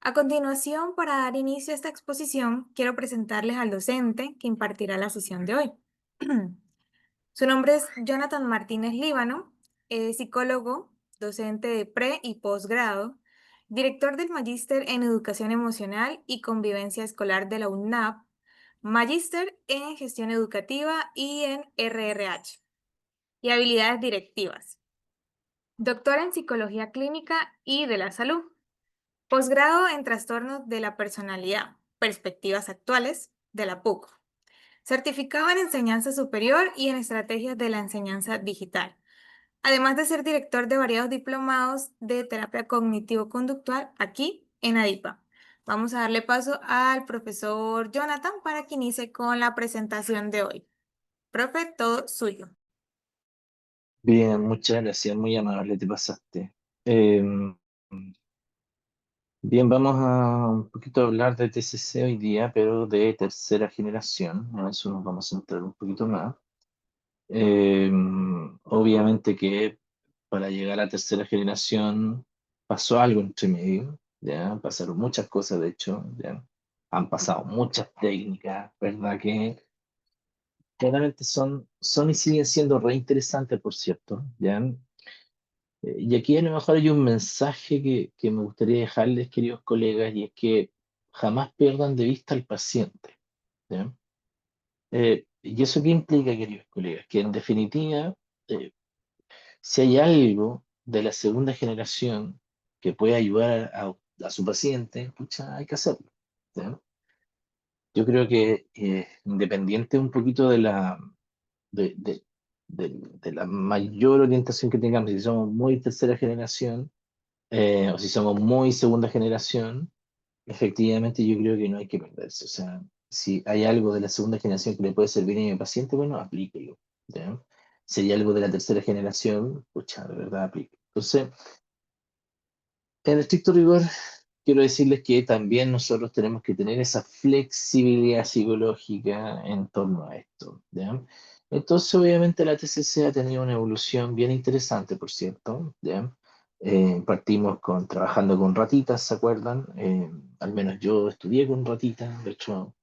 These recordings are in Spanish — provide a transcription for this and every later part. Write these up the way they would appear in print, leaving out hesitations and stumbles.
A continuación, para dar inicio a esta exposición, quiero presentarles al docente que impartirá la sesión de hoy. Su nombre es Jonathan Martínez Líbano, es psicólogo, docente de pre y posgrado, director del Magíster en Educación Emocional y Convivencia Escolar de la UNAP, Magíster en Gestión Educativa y en RRH, y habilidades directivas, doctor en Psicología Clínica y de la Salud. Posgrado en Trastornos de la Personalidad, Perspectivas Actuales, de la PUC. Certificado en Enseñanza Superior y en Estrategias de la Enseñanza Digital. Además de ser director de variados diplomados de terapia cognitivo-conductual aquí en ADIPA. Vamos a darle paso al profesor Jonathan para que inicie con la presentación de hoy. Profe, todo suyo. Bien, muchas gracias, muy amable, te pasaste. Em, Bien, vamos a un poquito hablar de TCC hoy día, pero de tercera generación. A eso nos vamos a entrar un poquito más. Obviamente que para llegar a tercera generación pasó algo entre medio, ¿ya? Pasaron muchas cosas, de hecho, ¿ya? Han pasado muchas técnicas, ¿verdad? Que claramente son y siguen siendo re interesantes, por cierto, ¿ya? Y aquí a lo mejor hay un mensaje que me gustaría dejarles, queridos colegas, y es que jamás pierdan de vista al paciente. ¿Ya? ¿Y eso qué implica, queridos colegas? Que en definitiva, eh, si hay algo de la segunda generación que puede ayudar a su paciente, pucha, hay que hacerlo. ¿Ya? Yo creo que independiente un poquito de, de- de la mayor orientación que tengamos, si somos muy tercera generación, o si somos muy segunda generación, efectivamente yo creo que no hay que perderse. O sea, si hay algo de la segunda generación que le puede servir a mi paciente, bueno, aplíquelo. ¿Ya? Si hay algo de la tercera generación, pucha, de verdad aplique. Entonces, en estricto rigor, quiero decirles que también nosotros tenemos que tener esa flexibilidad psicológica en torno a esto. ¿Ya? Entonces, obviamente, la TCC ha tenido una evolución bien interesante, por cierto. ¿Ya? Partimos trabajando con ratitas, ¿se acuerdan? Al menos yo estudié con ratitas, de hecho,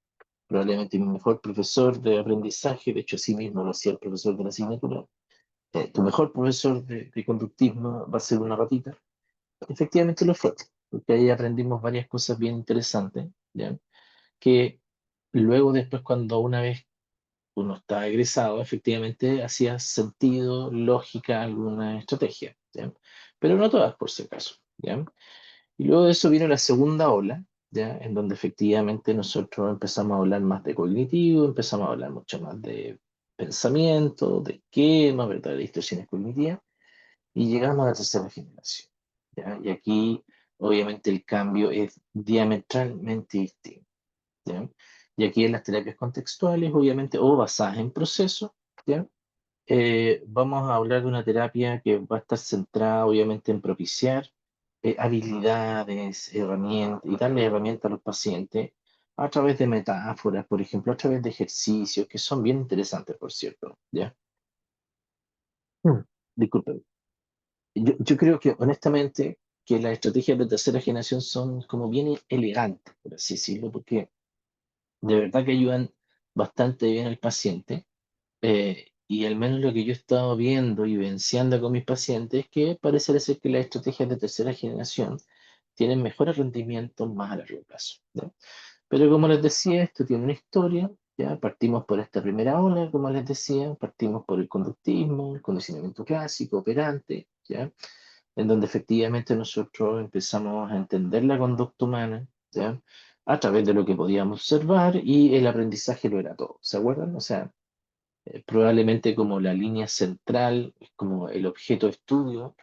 probablemente mi mejor profesor de aprendizaje, de hecho, así mismo lo hacía el profesor de la asignatura. Tu mejor profesor de conductismo va a ser una ratita. Efectivamente lo fue, porque ahí aprendimos varias cosas bien interesantes, ¿ya? Que luego después cuando una vez uno está egresado, efectivamente hacía sentido, lógica alguna estrategia, ¿ya? Pero no todas por si acaso, ¿ya? Y luego de eso vino la segunda ola, ¿ya? En donde efectivamente nosotros empezamos a hablar más de cognitivo, empezamos a hablar mucho más de pensamiento, de esquema, ¿verdad? De distorsiones cognitivas y llegamos a la tercera generación. ¿Ya? Y aquí, obviamente, el cambio es diametralmente distinto. ¿Ya? Y aquí en las terapias contextuales, obviamente, o basadas en procesos, ¿ya? Vamos a hablar de una terapia que va a estar centrada, obviamente, en propiciar habilidades, herramientas, y darle herramientas a los pacientes a través de metáforas, por ejemplo, a través de ejercicios que son bien interesantes, por cierto. ¿Ya? Mm. Disculpen. Yo creo que honestamente que las estrategias de tercera generación son como bien elegantes, por así decirlo, porque de verdad que ayudan bastante bien al paciente. Y al menos lo que yo he estado viendo y vivenciando con mis pacientes es que parece ser que las estrategias de tercera generación tienen mejores rendimientos más a largo plazo. ¿Ya? Pero como les decía, esto tiene una historia. ¿Ya? Partimos por esta primera ola, como les decía, partimos por el conductismo, el condicionamiento clásico, operante, ¿ya? En donde efectivamente nosotros empezamos a entender la conducta humana, ¿ya? A través de lo que podíamos observar y el aprendizaje lo era todo. ¿Se acuerdan? O sea, probablemente como la línea central, es como el objeto de estudio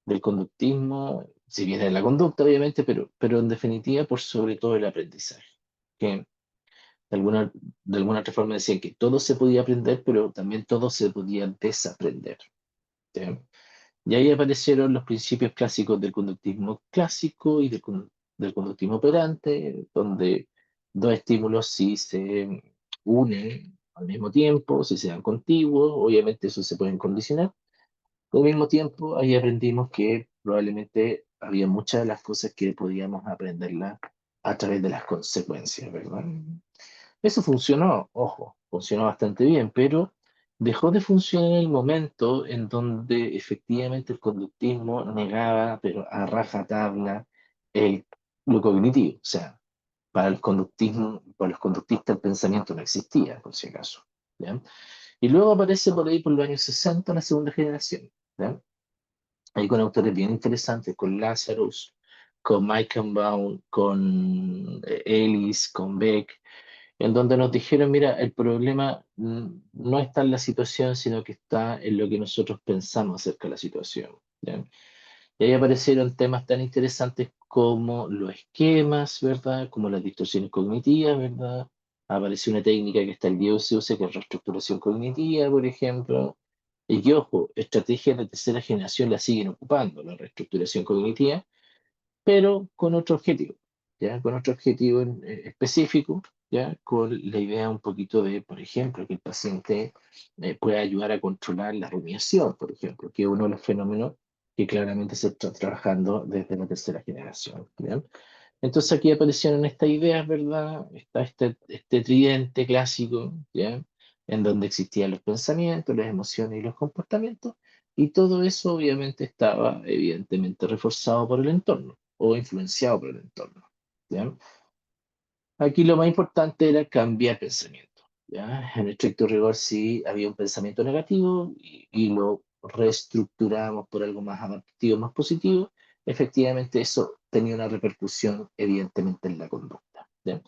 del conductismo, si bien es la conducta, obviamente, pero en definitiva por sobre todo el aprendizaje. Que de alguna otra forma decían que todo se podía aprender, pero también todo se podía desaprender. ¿Sí? Y ahí aparecieron los principios clásicos del conductismo clásico y del conductismo operante, donde dos estímulos si se unen al mismo tiempo, si se dan contiguos, obviamente eso se pueden condicionar. Al mismo tiempo, ahí aprendimos que probablemente había muchas de las cosas que podíamos aprenderlas a través de las consecuencias, ¿verdad? Eso funcionó, ojo, funcionó bastante bien, pero dejó de funcionar en el momento en donde efectivamente el conductismo negaba, pero a rajatabla, el, lo cognitivo. O sea, para los conductistas el pensamiento no existía, por si acaso. ¿Ya? Y luego aparece por ahí por los años 60 la segunda generación. ¿Ya? Ahí con autores bien interesantes, con Lazarus, con Baum, con Ellis, con Beck, en donde nos dijeron, mira, el problema no está en la situación, sino que está en lo que nosotros pensamos acerca de la situación. ¿Ya? Y ahí aparecieron temas tan interesantes como los esquemas, ¿verdad? Como las distorsiones cognitivas, ¿verdad? Apareció una técnica que hasta el día de hoy se usa, que es reestructuración cognitiva, por ejemplo. Y que, ojo, estrategias de tercera generación la siguen ocupando, la reestructuración cognitiva, pero con otro objetivo, ¿ya? Con otro objetivo específico, ¿ya? Con la idea un poquito de, por ejemplo, que el paciente pueda ayudar a controlar la rumiación, por ejemplo, que es uno de los fenómenos que claramente se está trabajando desde la tercera generación, ¿ya? Entonces aquí aparecieron estas ideas, ¿verdad? Está este tridente clásico, ¿ya? En donde existían los pensamientos, las emociones y los comportamientos, y todo eso obviamente estaba evidentemente reforzado por el entorno o influenciado por el entorno, ¿ya? Aquí lo más importante era cambiar pensamiento, ¿ya? En estricto rigor, si había un pensamiento negativo y lo reestructuramos por algo más adaptativo, más positivo, efectivamente eso tenía una repercusión evidentemente en la conducta, ¿ya?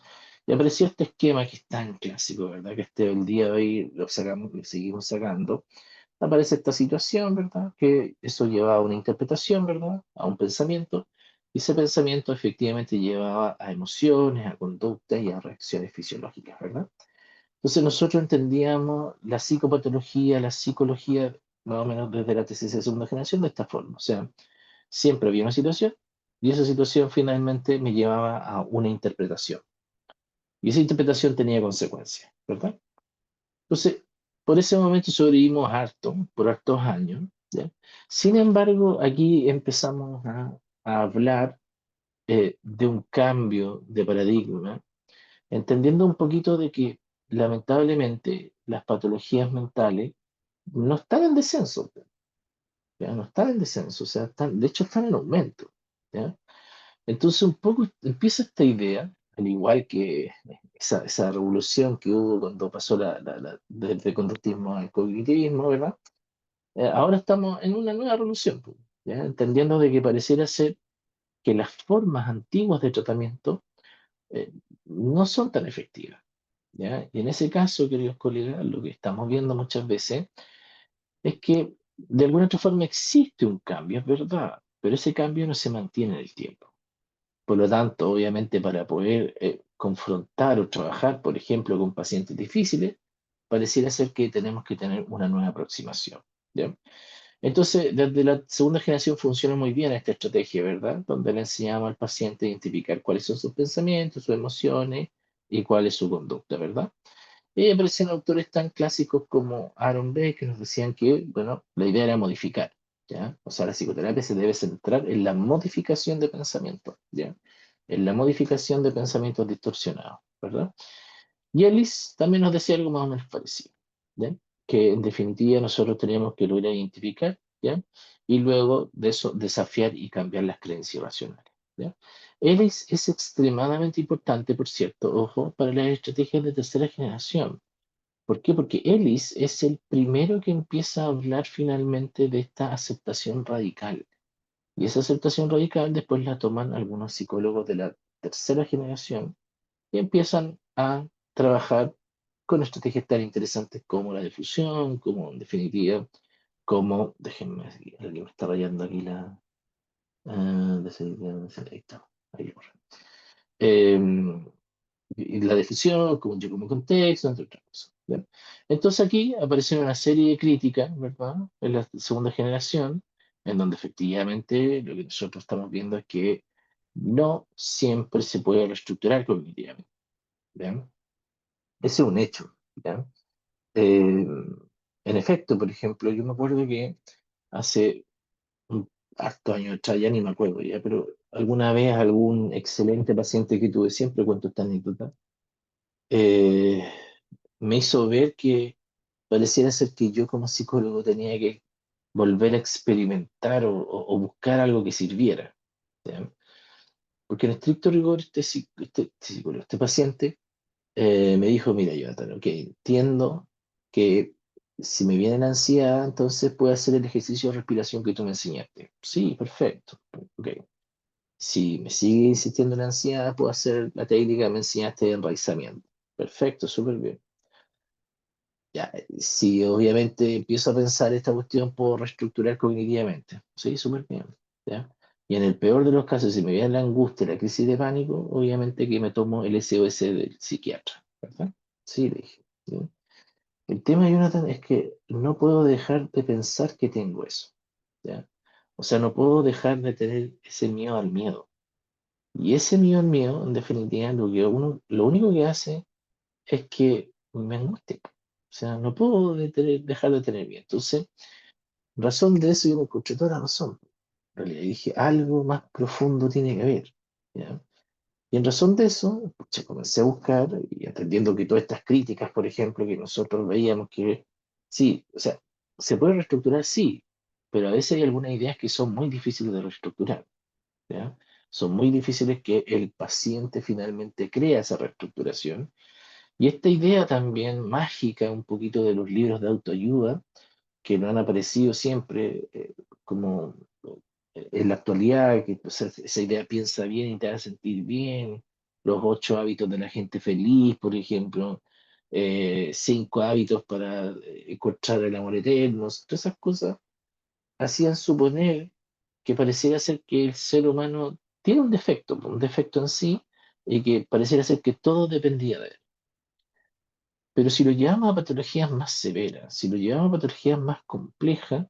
Y apareció este esquema que es tan clásico, ¿verdad? Que el día de hoy lo sacamos, lo seguimos sacando. Aparece esta situación, ¿verdad? Que eso lleva a una interpretación, ¿verdad? A un pensamiento, y ese pensamiento efectivamente llevaba a emociones, a conductas y a reacciones fisiológicas, ¿verdad? Entonces nosotros entendíamos la psicopatología, la psicología, más o menos desde la tesis de segunda generación, de esta forma. O sea, siempre había una situación y esa situación finalmente me llevaba a una interpretación. Y esa interpretación tenía consecuencias, ¿verdad? Entonces, por ese momento sobrevivimos harto, por hartos años, ¿ya? Sin embargo, aquí empezamos a hablar de un cambio de paradigma, entendiendo un poquito de que lamentablemente las patologías mentales no están en descenso, ¿ya? No están en descenso, o sea, de hecho están en aumento, ¿ya? Entonces un poco empieza esta idea, al igual que esa revolución que hubo cuando pasó del conductismo al cognitivismo, ¿verdad? Ahora estamos en una nueva revolución, pues, ¿ya? Entendiendo de que pareciera ser que las formas antiguas de tratamiento eh, no son tan efectivas, ¿ya? Y en ese caso, queridos colegas, lo que estamos viendo muchas veces es que de alguna otra forma existe un cambio, es verdad, pero ese cambio no se mantiene en el tiempo. Por lo tanto, obviamente, para poder confrontar o trabajar, por ejemplo, con pacientes difíciles, pareciera ser que tenemos que tener una nueva aproximación, ¿ya? Entonces, desde la segunda generación funciona muy bien esta estrategia, ¿verdad? Donde le enseñamos al paciente a identificar cuáles son sus pensamientos, sus emociones y cuál es su conducta, ¿verdad? Y aparecen autores tan clásicos como Aaron Beck que nos decían que, bueno, la idea era modificar, ¿ya? O sea, la psicoterapia se debe centrar en la modificación de pensamientos, ¿ya? En la modificación de pensamientos distorsionados, ¿verdad? Y Ellis también nos decía algo más o menos parecido, ¿ya? Que en definitiva nosotros tenemos que lograr identificar, ¿ya? Y luego de eso desafiar y cambiar las creencias racionales, ¿ya? Ellis es extremadamente importante, por cierto, ojo, para las estrategias de tercera generación. ¿Por qué? Porque Ellis es el primero que empieza a hablar finalmente de esta aceptación radical. Y esa aceptación radical después la toman algunos psicólogos de la tercera generación y empiezan a trabajar con estrategias tan interesantes como la difusión, como en definitiva, como, déjenme, alguien me está rayando aquí ahí está, ahí lo borré. Y la difusión, como yo como contexto, entre otras cosas, ¿ya? Entonces aquí aparece una serie de críticas, ¿verdad? En la segunda generación, en donde efectivamente lo que nosotros estamos viendo es que no siempre se puede reestructurar cognitivamente, ¿ya? Ese es un hecho, ¿ya? En efecto, por ejemplo, yo me acuerdo que hace hartos años atrás, ya ni me acuerdo ya, pero alguna vez algún excelente paciente que tuve, siempre cuento esta anécdota, eh, me hizo ver que pareciera ser que yo como psicólogo tenía que volver a experimentar o buscar algo que sirviera. ¿Ya? Porque en estricto rigor este psicólogo, este paciente me dijo, mira, Jonathan, ok, entiendo que si me viene la ansiedad, entonces puedo hacer el ejercicio de respiración que tú me enseñaste. Sí, perfecto. Ok. Si me sigue insistiendo la ansiedad, puedo hacer la técnica que me enseñaste de enraizamiento. Perfecto, súper bien. Ya, si obviamente empiezo a pensar esta cuestión, puedo reestructurar cognitivamente. Sí, súper bien. ¿Ya? Y en el peor de los casos, si me viene la angustia, la crisis de pánico, obviamente que me tomo el SOS del psiquiatra. ¿Verdad? Sí, le dije. ¿Sí? El tema, Jonathan, es que no puedo dejar de pensar que tengo eso. ¿Ya? O sea, no puedo dejar de tener ese miedo al miedo. Y ese miedo al miedo, en definitiva, lo único que hace es que me angustia. O sea, no puedo dejar de tener miedo. Entonces, en razón de eso, yo me encontré toda la razón. En realidad, dije, algo más profundo tiene que haber. ¿Ya? Y en razón de eso, pucha, comencé a buscar y atendiendo que todas estas críticas, por ejemplo, que nosotros veíamos que sí, o sea, se puede reestructurar, sí, pero a veces hay algunas ideas que son muy difíciles de reestructurar. ¿Ya? Son muy difíciles que el paciente finalmente crea esa reestructuración. Y esta idea también mágica, un poquito de los libros de autoayuda, que no han aparecido siempre como en la actualidad, que pues, esa idea piensa bien y te hace sentir bien, los 8 hábitos de la gente feliz, por ejemplo, 5 hábitos para encontrar el amor eterno, todas esas cosas hacían suponer que pareciera ser que el ser humano tiene un defecto en sí, y que pareciera ser que todo dependía de él. Pero si lo llevamos a patologías más severas, si lo llevamos a patologías más complejas,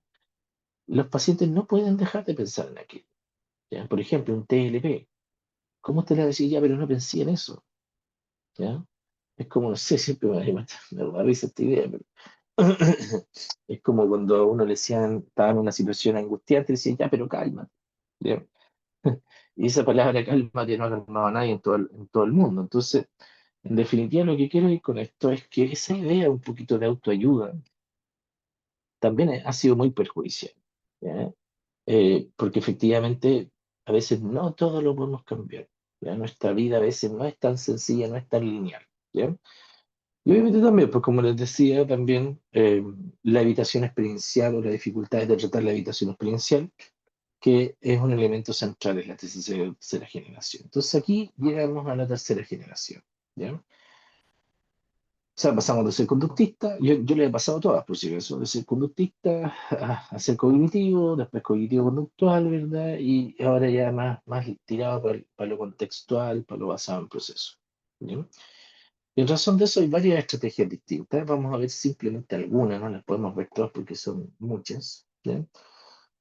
los pacientes no pueden dejar de pensar en aquello. ¿Ya? Por ejemplo, un TLP. ¿Cómo usted le va a decir, ya, pero no pensé en eso? ¿Ya? Es como, no sé, siempre me da risa esta idea, pero es como cuando a uno le decían, estaba en una situación angustiante, le decían, ya, pero calma. ¿Ya? Y esa palabra cálmate no ha calmado a nadie en todo el mundo. Entonces, en definitiva, lo que quiero ir con esto es que esa idea un poquito de autoayuda también ha sido muy perjudicial. ¿Ya? Porque efectivamente a veces no todo lo podemos cambiar. ¿Ya? Nuestra vida a veces no es tan sencilla, no es tan lineal. ¿Ya? Y obviamente también, pues como les decía, también la evitación experiencial o las dificultades de tratar la evitación experiencial, que es un elemento central en la tesis de tercera generación. Entonces aquí llegamos a la tercera generación. ¿Ya? O sea, pasamos de ser conductista, yo le he pasado todas, por si acaso, de ser conductista a ser cognitivo, después cognitivo-conductual, ¿verdad? Y ahora ya más tirado para lo contextual, para lo basado en proceso. ¿Ya? Y en razón de eso hay varias estrategias distintas. Vamos a ver simplemente algunas, no las podemos ver todas porque son muchas. ¿Ya?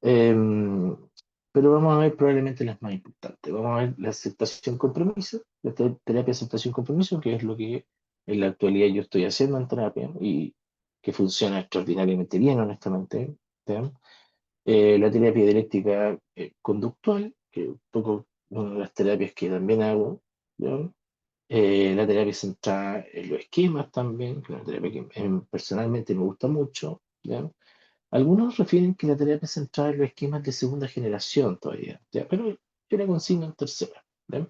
Em, pero vamos a ver probablemente las más importantes. Vamos a ver la aceptación compromiso, la terapia aceptación compromiso, que es lo que en la actualidad yo estoy haciendo en terapia y que funciona extraordinariamente bien, honestamente. ¿Ya? La terapia dialéctica conductual, que un poco una de las terapias que también hago. ¿Ya? La terapia centrada en los esquemas también, que es una terapia que personalmente me gusta mucho. ¿Ya? Algunos refieren que la terapia centrada en los esquemas de segunda generación todavía, ¿ya? Pero yo la consigno en tercera. ¿Ya?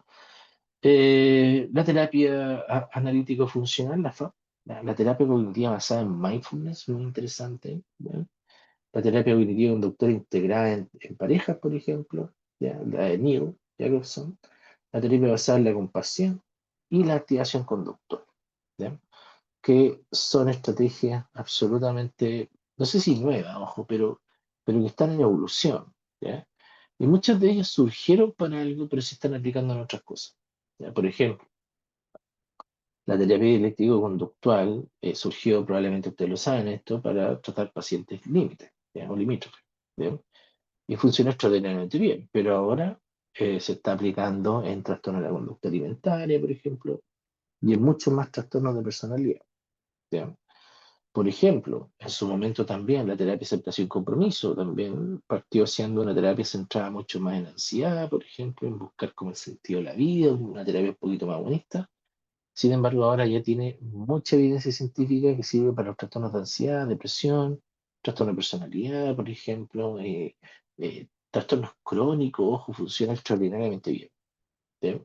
La terapia analítico-funcional, la FA, la terapia cognitiva basada en mindfulness, muy interesante. ¿Ya? La terapia cognitiva conductual integrada en parejas, por ejemplo, ¿ya? La de Neil Jacobson, la terapia basada en la compasión y la activación conductual. ¿Ya? Que son estrategias absolutamente, no sé si nuevas, ojo, pero que están en evolución, ¿ya? Y muchas de ellas surgieron para algo, pero se están aplicando en otras cosas. ¿Ya? Por ejemplo, la terapia dialéctico-conductual surgió, probablemente ustedes lo saben, esto para tratar pacientes límites, ¿ya? O limítrofes, ¿ya? Y funciona extraordinariamente bien, pero ahora se está aplicando en trastornos de la conducta alimentaria, por ejemplo, y en muchos más trastornos de personalidad. ¿Ya? Por ejemplo, en su momento también la terapia de aceptación y compromiso también partió siendo una terapia centrada mucho más en ansiedad, por ejemplo, en buscar como el sentido de la vida, una terapia un poquito más bonista. Sin embargo, ahora ya tiene mucha evidencia científica que sirve para los trastornos de ansiedad, depresión, trastorno de personalidad, por ejemplo, trastornos crónicos, ojo, funciona extraordinariamente bien. ¿Sí?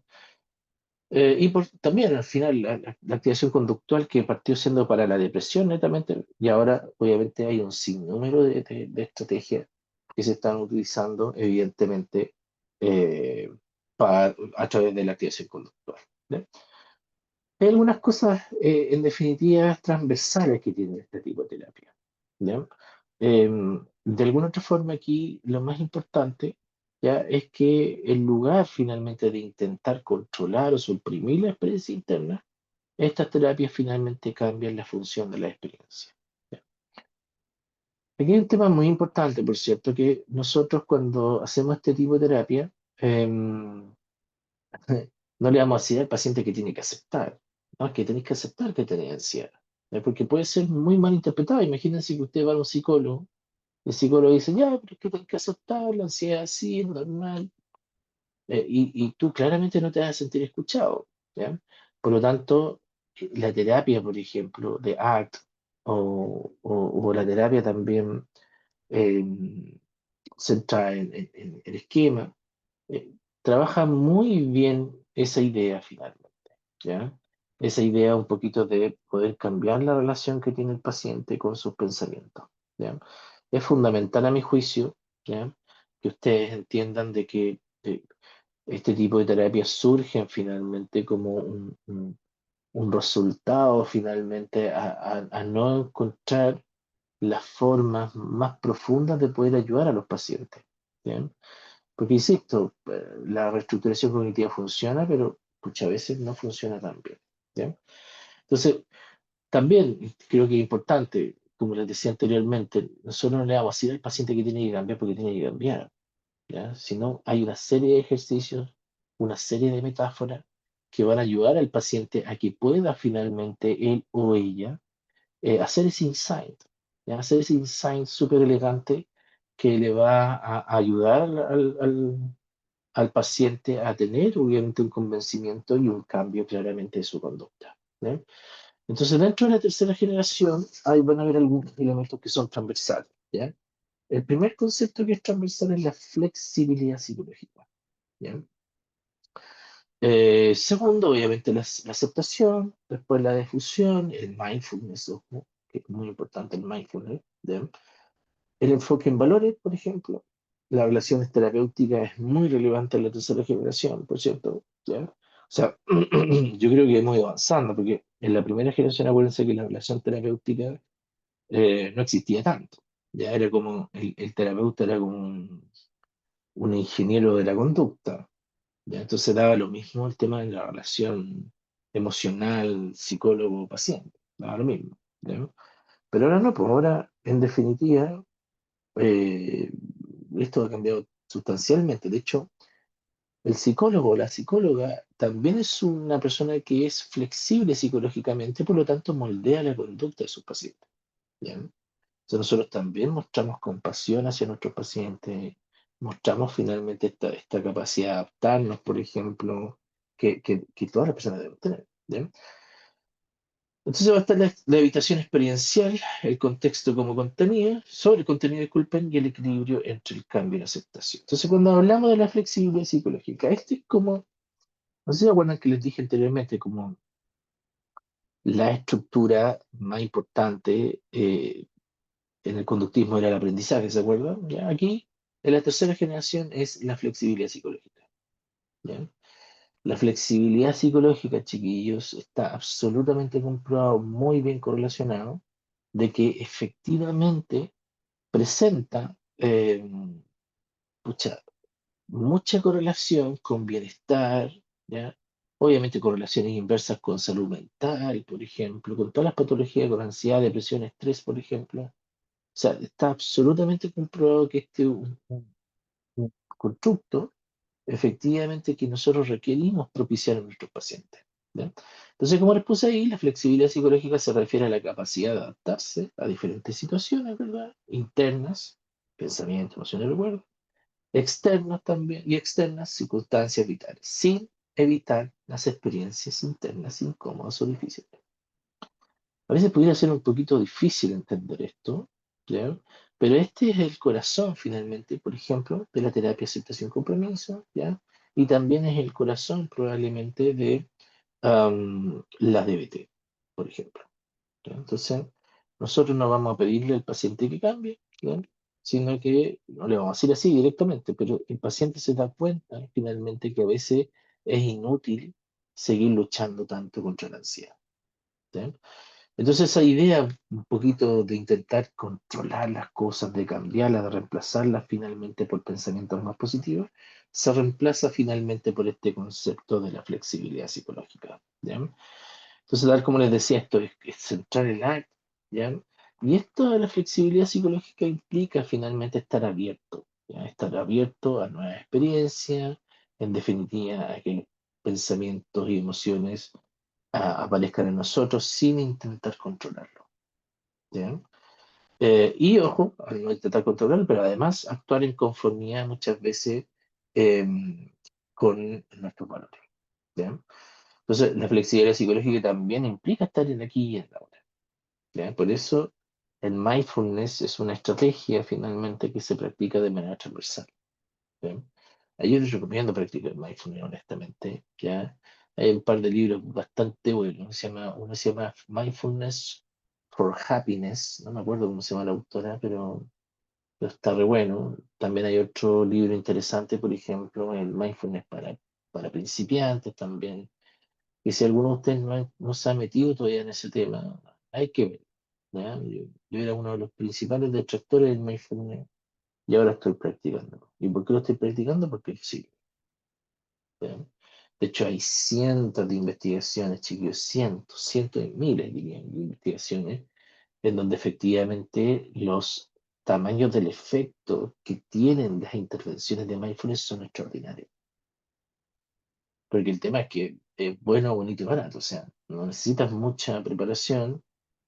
También al final la activación conductual que partió siendo para la depresión netamente, y ahora obviamente hay un sinnúmero de estrategias que se están utilizando evidentemente eh, a través de la activación conductual. ¿Ya? Hay algunas cosas en definitiva transversales que tiene este tipo de terapia. ¿Ya? De alguna otra forma aquí lo más importante ya es que en lugar finalmente de intentar controlar o suprimir la experiencia interna, estas terapias finalmente cambian la función de la experiencia. ¿Ya? Aquí hay un tema muy importante, por cierto, que nosotros cuando hacemos este tipo de terapia, no le vamos a decir al paciente que tiene que aceptar, ¿no? Que tenéis que aceptar que tenéis ansiedad, ¿ya? Porque puede ser muy mal interpretado. Imagínense que usted va a un psicólogo, el psicólogo dice, ya, pero es que tenéis que aceptar la ansiedad, sí, es normal, y tú claramente no te vas a sentir escuchado, ¿ya? Por lo tanto, la terapia, por ejemplo, de ACT o la terapia también eh, centrada en esquema, eh, trabaja muy bien esa idea finalmente, ¿ya? Esa idea un poquito de poder cambiar la relación que tiene el paciente con sus pensamientos, ¿ya? Es fundamental a mi juicio, ¿ya? Que ustedes entiendan de que este tipo de terapias surgen finalmente como un resultado finalmente a no encontrar las formas más profundas de poder ayudar a los pacientes. ¿Bien? Porque insisto, la reestructuración cognitiva funciona, pero muchas veces no funciona tan bien. ¿Bien? Entonces, también creo que es importante, como les decía anteriormente, nosotros no le vamos a decir al paciente que tiene que cambiar porque tiene que cambiar, ¿ya? Sino hay una serie de ejercicios, una serie de metáforas que van a ayudar al paciente a que pueda finalmente él o ella hacer ese insight, ¿ya? Hacer ese insight súper elegante que le va a ayudar al paciente a tener obviamente un convencimiento y un cambio claramente de su conducta. ¿Ya? Entonces, dentro de la tercera generación, ahí van a haber algunos elementos que son transversales. ¿Ya? El primer concepto que es transversal es la flexibilidad psicológica. ¿Ya? Segundo, obviamente, la aceptación, después la difusión, el mindfulness, ojo, que es muy importante el mindfulness. ¿Ya? El enfoque en valores, por ejemplo, las relaciones terapéuticas es muy relevante en la tercera generación, por cierto. ¿Ya? O sea, yo creo que hemos ido avanzando, porque en la primera generación, acuérdense que la relación terapéutica no existía tanto. Ya era como, el terapeuta era como un ingeniero de la conducta. ¿Ya? Entonces daba lo mismo el tema de la relación emocional, psicólogo-paciente, daba lo mismo. ¿Ya? Pero ahora no, pues ahora, en definitiva, eh, esto ha cambiado sustancialmente. De hecho, el psicólogo o la psicóloga también es una persona que es flexible psicológicamente, por lo tanto moldea la conducta de sus pacientes. ¿Ya? Entonces nosotros también mostramos compasión hacia nuestros pacientes, mostramos finalmente esta capacidad de adaptarnos, por ejemplo, que todas las personas deben tener. ¿Ya? Entonces va a estar la habitación experiencial, el contexto como contenido, sobre el contenido, disculpen, y el equilibrio entre el cambio y la aceptación. Entonces, cuando hablamos de la flexibilidad psicológica, este es como, no sé si se acuerdan que les dije anteriormente, como la estructura más importante en el conductismo era el aprendizaje, ¿se acuerdan? ¿Ya? Aquí, en la tercera generación, es la flexibilidad psicológica. ¿Ya? La flexibilidad psicológica, chiquillos, está absolutamente comprobado, muy bien correlacionado, de que efectivamente presenta pucha, mucha correlación con bienestar, ¿ya? Obviamente correlaciones inversas con salud mental, por ejemplo, con todas las patologías, con ansiedad, depresión, estrés, por ejemplo. O sea, está absolutamente comprobado que este es un constructo efectivamente que nosotros requerimos propiciar a nuestros pacientes. ¿ya? Entonces, como les puse ahí, la flexibilidad psicológica se refiere a la capacidad de adaptarse a diferentes situaciones, ¿verdad? Internas, pensamiento, emociones, recuerdos, externas también y externas, circunstancias vitales, sin evitar las experiencias internas incómodas o difíciles. A veces pudiera ser un poquito difícil entender esto, ¿ya? Pero este es el corazón finalmente, por ejemplo, de la terapia aceptación compromiso, ¿ya? Y también es el corazón probablemente de la DBT, por ejemplo. ¿Ya? Entonces, nosotros no vamos a pedirle al paciente que cambie, ¿ya? Sino que no le vamos a decir así directamente, pero el paciente se da cuenta finalmente que a veces es inútil seguir luchando tanto contra la ansiedad. ¿Ya? Entonces esa idea un poquito de intentar controlar las cosas, de cambiarlas, de reemplazarlas finalmente por pensamientos más positivos, se reemplaza finalmente por este concepto de la flexibilidad psicológica. ¿Ya? Entonces, tal como les decía, esto es centrar el arte, ¿ya? Y esto de la flexibilidad psicológica implica finalmente estar abierto, ¿ya? Estar abierto a nuevas experiencias, en definitiva, a que los pensamientos y emociones aparezcan en nosotros sin intentar controlarlo, ¿ya? Y ojo, al no intentar controlarlo, pero además actuar en conformidad muchas veces em, con nuestros valores, ¿ya? Entonces, la flexibilidad psicológica también implica estar en aquí y en la ahora, ¿ya? Por eso, el mindfulness es una estrategia finalmente que se practica de manera transversal, ¿ya? Yo les recomiendo practicar mindfulness, honestamente, ¿ya? Hay un par de libros bastante buenos, uno se llama Mindfulness for Happiness, no me acuerdo cómo se llama la autora, pero está re bueno. También hay otro libro interesante, por ejemplo, el Mindfulness para principiantes también. Y si alguno de ustedes no se ha metido todavía en ese tema, hay que ver, ¿ya? Yo era uno de los principales detractores del mindfulness y ahora estoy practicándolo. ¿Y por qué lo estoy practicando? Porque sí. ¿Ya? De hecho, hay cientos de investigaciones, chiquillos, cientos de miles, diría, de investigaciones en donde efectivamente los tamaños del efecto que tienen las intervenciones de mindfulness son extraordinarios. Porque el tema es que es bueno, bonito y barato, o sea, no necesitas mucha preparación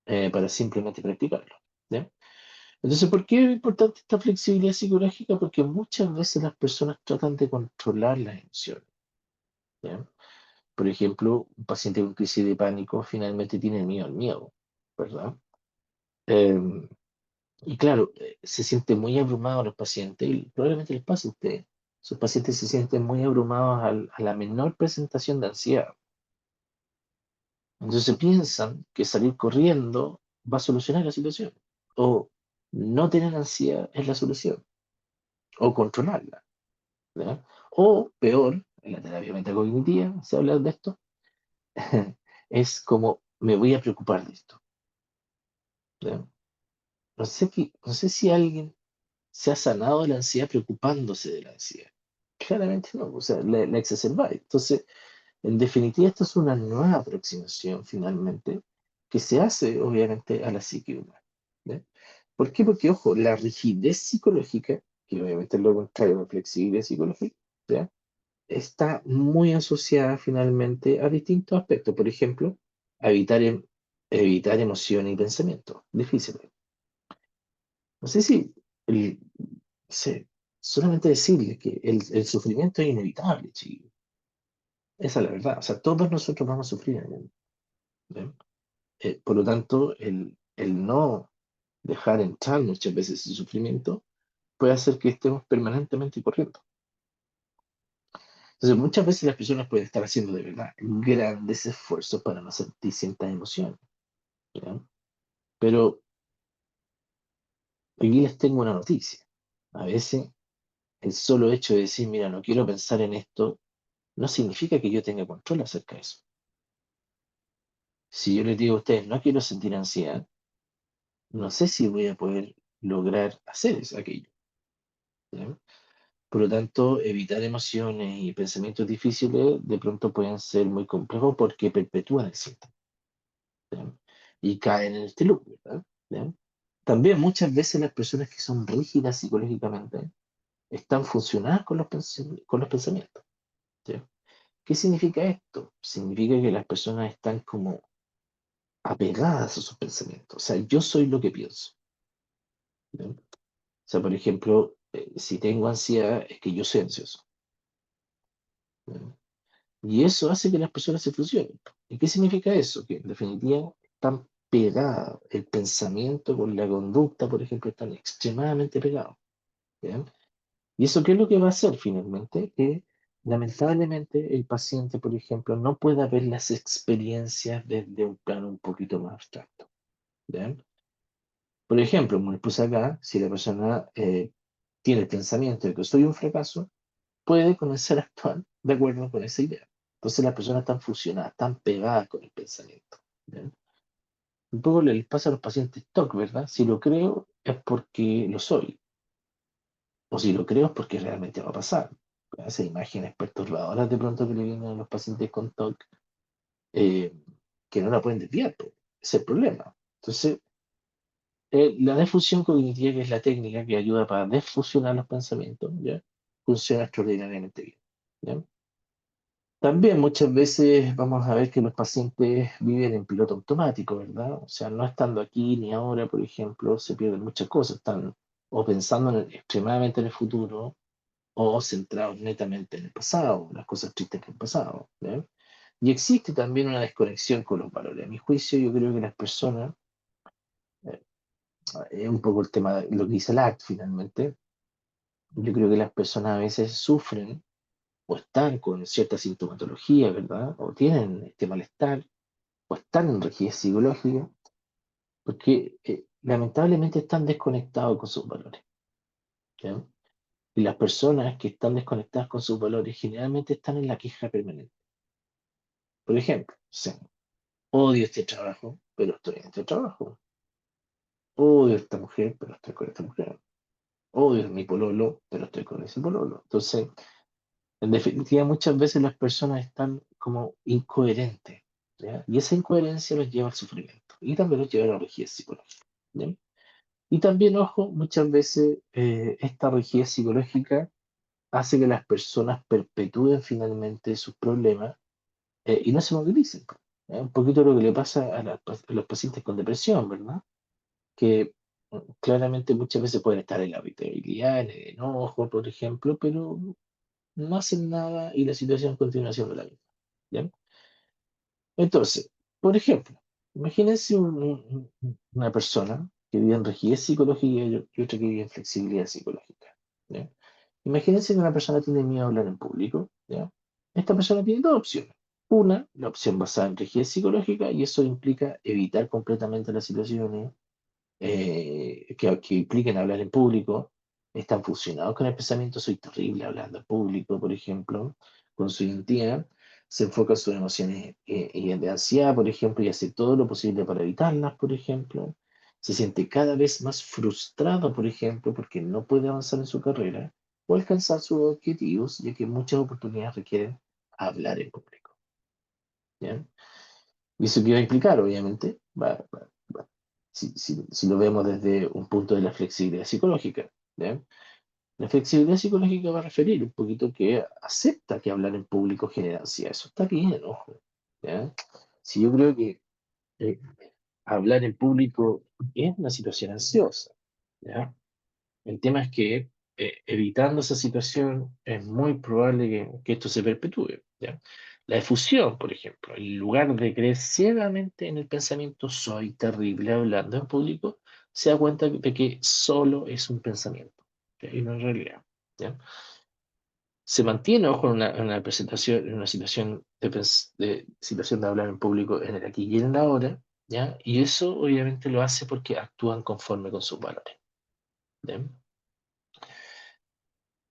para simplemente practicarlo. ¿Ya? Entonces, ¿por qué es importante esta flexibilidad psicológica? Porque muchas veces las personas tratan de controlar las emociones. ¿Ya? Por ejemplo, un paciente con crisis de pánico finalmente tiene miedo al miedo, ¿verdad? Eh, y claro, se siente muy abrumado los pacientes y probablemente les pase a usted. Sus pacientes se sienten muy abrumados a la menor presentación de ansiedad. Entonces piensan que salir corriendo va a solucionar la situación. O no tener ansiedad es la solución. O controlarla, ¿verdad? O peor, en la terapia metacognitiva, se habla de esto, es como me voy a preocupar de esto, ¿verdad? No sé si alguien se ha sanado de la ansiedad preocupándose de la ansiedad. Claramente no, o sea, la exacerbáis. Entonces, en definitiva, esto es una nueva aproximación finalmente que se hace obviamente a la psique humana. ¿Ya? ¿Por qué? Porque, ojo, la rigidez psicológica, que obviamente es lo contrario de la flexibilidad psicológica, ¿ya? Está muy asociada finalmente a distintos aspectos. Por ejemplo, a evitar emociones y pensamientos difíciles. No sé si, el- sé, solamente decirle que el sufrimiento es inevitable, chicos. Esa es la verdad. O sea, todos nosotros vamos a sufrir en el mundo. ¿Ven? Por lo tanto, el no dejar entrar muchas veces ese sufrimiento puede hacer que estemos permanentemente corriendo. Entonces, muchas veces las personas pueden estar haciendo de verdad grandes esfuerzos para no sentir ciertas emociones. ¿Ya? Pero aquí les tengo una noticia. A veces el solo hecho de decir, mira, no quiero pensar en esto, no significa que yo tenga control acerca de eso. Si yo les digo a ustedes, no quiero sentir ansiedad, no sé si voy a poder lograr hacer aquello. ¿Ya? Por lo tanto, evitar emociones y pensamientos difíciles de pronto pueden ser muy complejos porque perpetúan el síntoma, ¿ya? Y caen en este loop, ¿verdad? ¿Ya? También muchas veces las personas que son rígidas psicológicamente están funcionadas con los pensamientos, ¿ya? ¿Qué significa esto? Significa que las personas están como apegadas a sus pensamientos. O sea, yo soy lo que pienso. ¿Ya? O sea, por ejemplo, si tengo ansiedad, es que yo soy ansioso. ¿Ya? Y eso hace que las personas se fusionen. ¿Y qué significa eso? Que en definitiva están pegadas, el pensamiento con la conducta, por ejemplo, están extremadamente pegados. ¿Ya? ¿Y eso qué es lo que va a hacer finalmente? Que lamentablemente el paciente, por ejemplo, no pueda ver las experiencias desde un plano un poquito más abstracto. ¿Ya? Por ejemplo, como les puse acá, si la persona tiene el pensamiento de que soy un fracaso, puede comenzar a actuar de acuerdo con esa idea. Entonces las personas están fusionadas, están pegadas con el pensamiento. ¿Ya? Un poco les pasa a los pacientes TOC, ¿verdad? Si lo creo es porque lo soy, o si lo creo es porque realmente va a pasar. Esas imágenes perturbadoras de pronto que le vienen a los pacientes con TOC, eh, que no la pueden desviar, pues. Ese es el problema. Entonces, la defusión cognitiva, que es la técnica que ayuda para desfusionar los pensamientos, ¿ya? Funciona extraordinariamente bien. ¿Ya? También muchas veces vamos a ver que los pacientes viven en piloto automático, ¿verdad? O sea, no estando aquí ni ahora, por ejemplo, se pierden muchas cosas. Están o pensando extremadamente en el futuro o centrados netamente en el pasado, las cosas tristes que han pasado. ¿Ya? Y existe también una desconexión con los valores. A mi juicio, yo creo que las personas, eh, es un poco el tema de lo que dice el ACT finalmente, yo creo que las personas a veces sufren o están con cierta sintomatología, ¿verdad? O tienen este malestar o están en rigidez psicológica, porque lamentablemente están desconectados con sus valores. ¿Ya? Y las personas que están desconectadas con sus valores generalmente están en la queja permanente. Por ejemplo, o sea, odio este trabajo, pero estoy en este trabajo. Odio a esta mujer, pero estoy con esta mujer. Odio a mi pololo, pero estoy con ese pololo. Entonces, en definitiva, muchas veces las personas están como incoherentes, ¿ya? Y esa incoherencia los lleva al sufrimiento y también los lleva a la rigidez psicológica. ¿Ya? Y también, ojo, muchas veces esta rigidez psicológica hace que las personas perpetúen finalmente sus problemas y no se movilicen, pues. Un poquito lo que le pasa a los pacientes con depresión, ¿verdad? Que claramente muchas veces pueden estar en la irritabilidad, en el enojo, por ejemplo, pero no hacen nada y la situación continúa siendo la misma. ¿Ya? Entonces, por ejemplo, imagínense una persona que vive en rigidez psicológica y otra que vive en flexibilidad psicológica. ¿Ya? Imagínense que una persona tiene miedo a hablar en público. ¿Ya? Esta persona tiene dos opciones. Una, la opción basada en rigidez psicológica, y eso implica evitar completamente las situaciones que impliquen hablar en público, están fusionados con el pensamiento, soy terrible hablando en público, por ejemplo, con su identidad, se enfoca en sus emociones y de ansiedad, por ejemplo, y hace todo lo posible para evitarlas, por ejemplo, se siente cada vez más frustrado, por ejemplo, porque no puede avanzar en su carrera o alcanzar sus objetivos, ya que muchas oportunidades requieren hablar en público. ¿Ya? ¿Y eso qué va a implicar? Obviamente, si lo vemos desde un punto de la flexibilidad psicológica. ¿Ya? La flexibilidad psicológica va a referir un poquito que acepta que hablar en público genera ansiedad. Eso está bien, ojo. ¿Ya? Si yo creo que eh, hablar en público es una situación ansiosa. ¿Ya? El tema es que evitando esa situación es muy probable que esto se perpetúe. ¿Ya? La efusión, por ejemplo, en lugar de creer ciegamente en el pensamiento soy terrible hablando en público, se da cuenta de que solo es un pensamiento, ¿ya? Y no es realidad. ¿Ya? Se mantiene, ojo, en una presentación, en una situación de situación de hablar en público en el aquí y en el ahora, ¿ya? Y eso obviamente lo hace porque actúan conforme con sus valores. ¿Ya?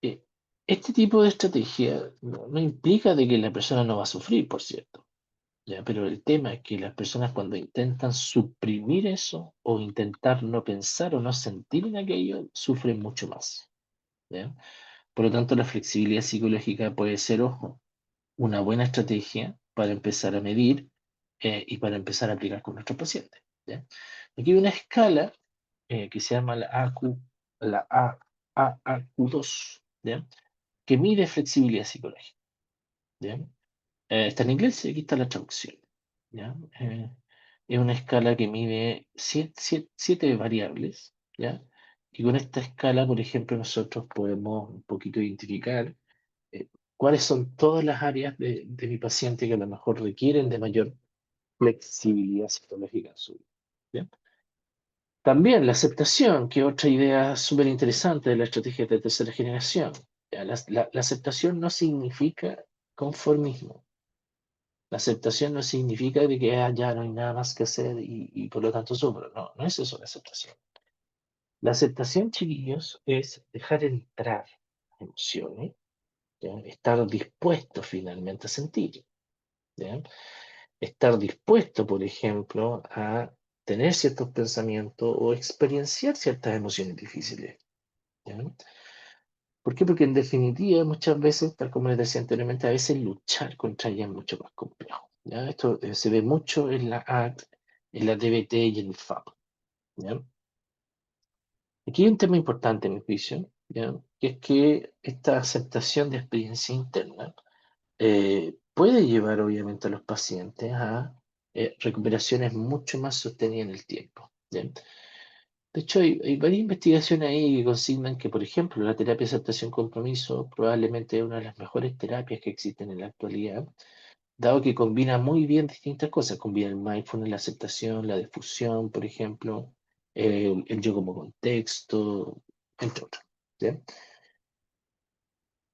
eh, este tipo de estrategia no implica de que la persona no va a sufrir, por cierto, ¿ya? Pero el tema es que las personas cuando intentan suprimir eso o intentar no pensar o no sentir en aquello, sufren mucho más, ¿ya? Por lo tanto, la flexibilidad psicológica puede ser, ojo, una buena estrategia para empezar a medir y para empezar a aplicar con nuestros pacientes, ¿ya? Aquí hay una escala que se llama la AAQ2, ¿ya? Que mide flexibilidad psicológica. ¿Ya? Está en inglés y aquí está la traducción. ¿Ya? Es una escala que mide siete variables. ¿Ya? Y con esta escala, por ejemplo, nosotros podemos un poquito identificar eh, cuáles son todas las áreas de mi paciente que a lo mejor requieren de mayor flexibilidad psicológica en su vida. ¿Ya? También la aceptación, que es otra idea súper interesante de la estrategia de tercera generación. Ya, la aceptación no significa conformismo. La aceptación no significa de que ya no hay nada más que hacer y por lo tanto sufro. No, no es eso la aceptación. La aceptación, chiquillos, es dejar entrar las emociones, ¿ya? Estar dispuesto finalmente a sentir, ¿ya? Estar dispuesto, por ejemplo, a tener ciertos pensamientos o experienciar ciertas emociones difíciles, ¿ya? ¿Por qué? Porque en definitiva, muchas veces, tal como les decía anteriormente, a veces luchar contra ella es mucho más complejo, ¿ya? Esto se ve mucho en la ACT, en la DBT y en el FAP, ¿ya? Aquí hay un tema importante en mi juicio, ¿ya? Que es que esta aceptación de experiencia interna puede llevar obviamente a los pacientes a recuperaciones mucho más sostenidas en el tiempo, ¿ya? De hecho, hay varias investigaciones ahí que consignan que, por ejemplo, la terapia de aceptación compromiso probablemente es una de las mejores terapias que existen en la actualidad, dado que combina muy bien distintas cosas. Combina el mindfulness, la aceptación, la difusión, por ejemplo, el yo como contexto, entre otros. ¿Ya?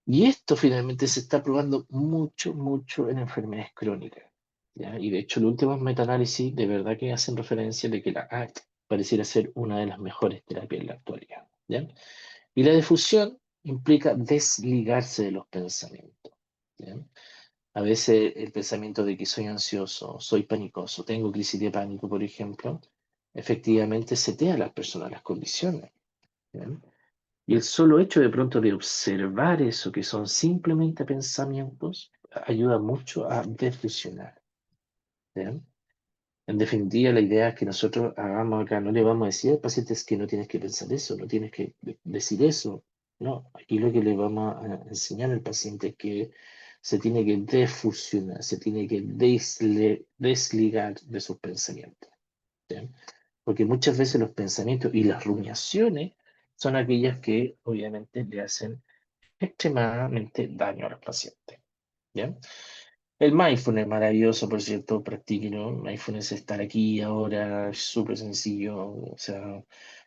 Y esto finalmente se está probando mucho, mucho en enfermedades crónicas. ¿Ya? Y de hecho, los últimos metaanálisis de verdad que hacen referencia de que la ACT pareciera ser una de las mejores terapias en la actualidad. ¿Ya? Y la difusión implica desligarse de los pensamientos. ¿Ya? A veces el pensamiento de que soy ansioso, soy panicoso, tengo crisis de pánico, por ejemplo, efectivamente setea a las personas las condiciones. ¿Ya? Y el solo hecho de pronto de observar eso, que son simplemente pensamientos, ayuda mucho a desfusionar. ¿Ya? En definitiva, la idea es que nosotros hagamos acá, no le vamos a decir al paciente es que no tienes que pensar eso, no tienes que decir eso. No, aquí lo que le vamos a enseñar al paciente es que se tiene que defusionar, se tiene que desligar de sus pensamientos. ¿Ya? Porque muchas veces los pensamientos y las rumiaciones son aquellas que obviamente le hacen extremadamente daño a los pacientes. ¿Ya? El mindfulness es maravilloso, por cierto, practíquenlo. Mindfulness es estar aquí ahora, es súper sencillo. O sea,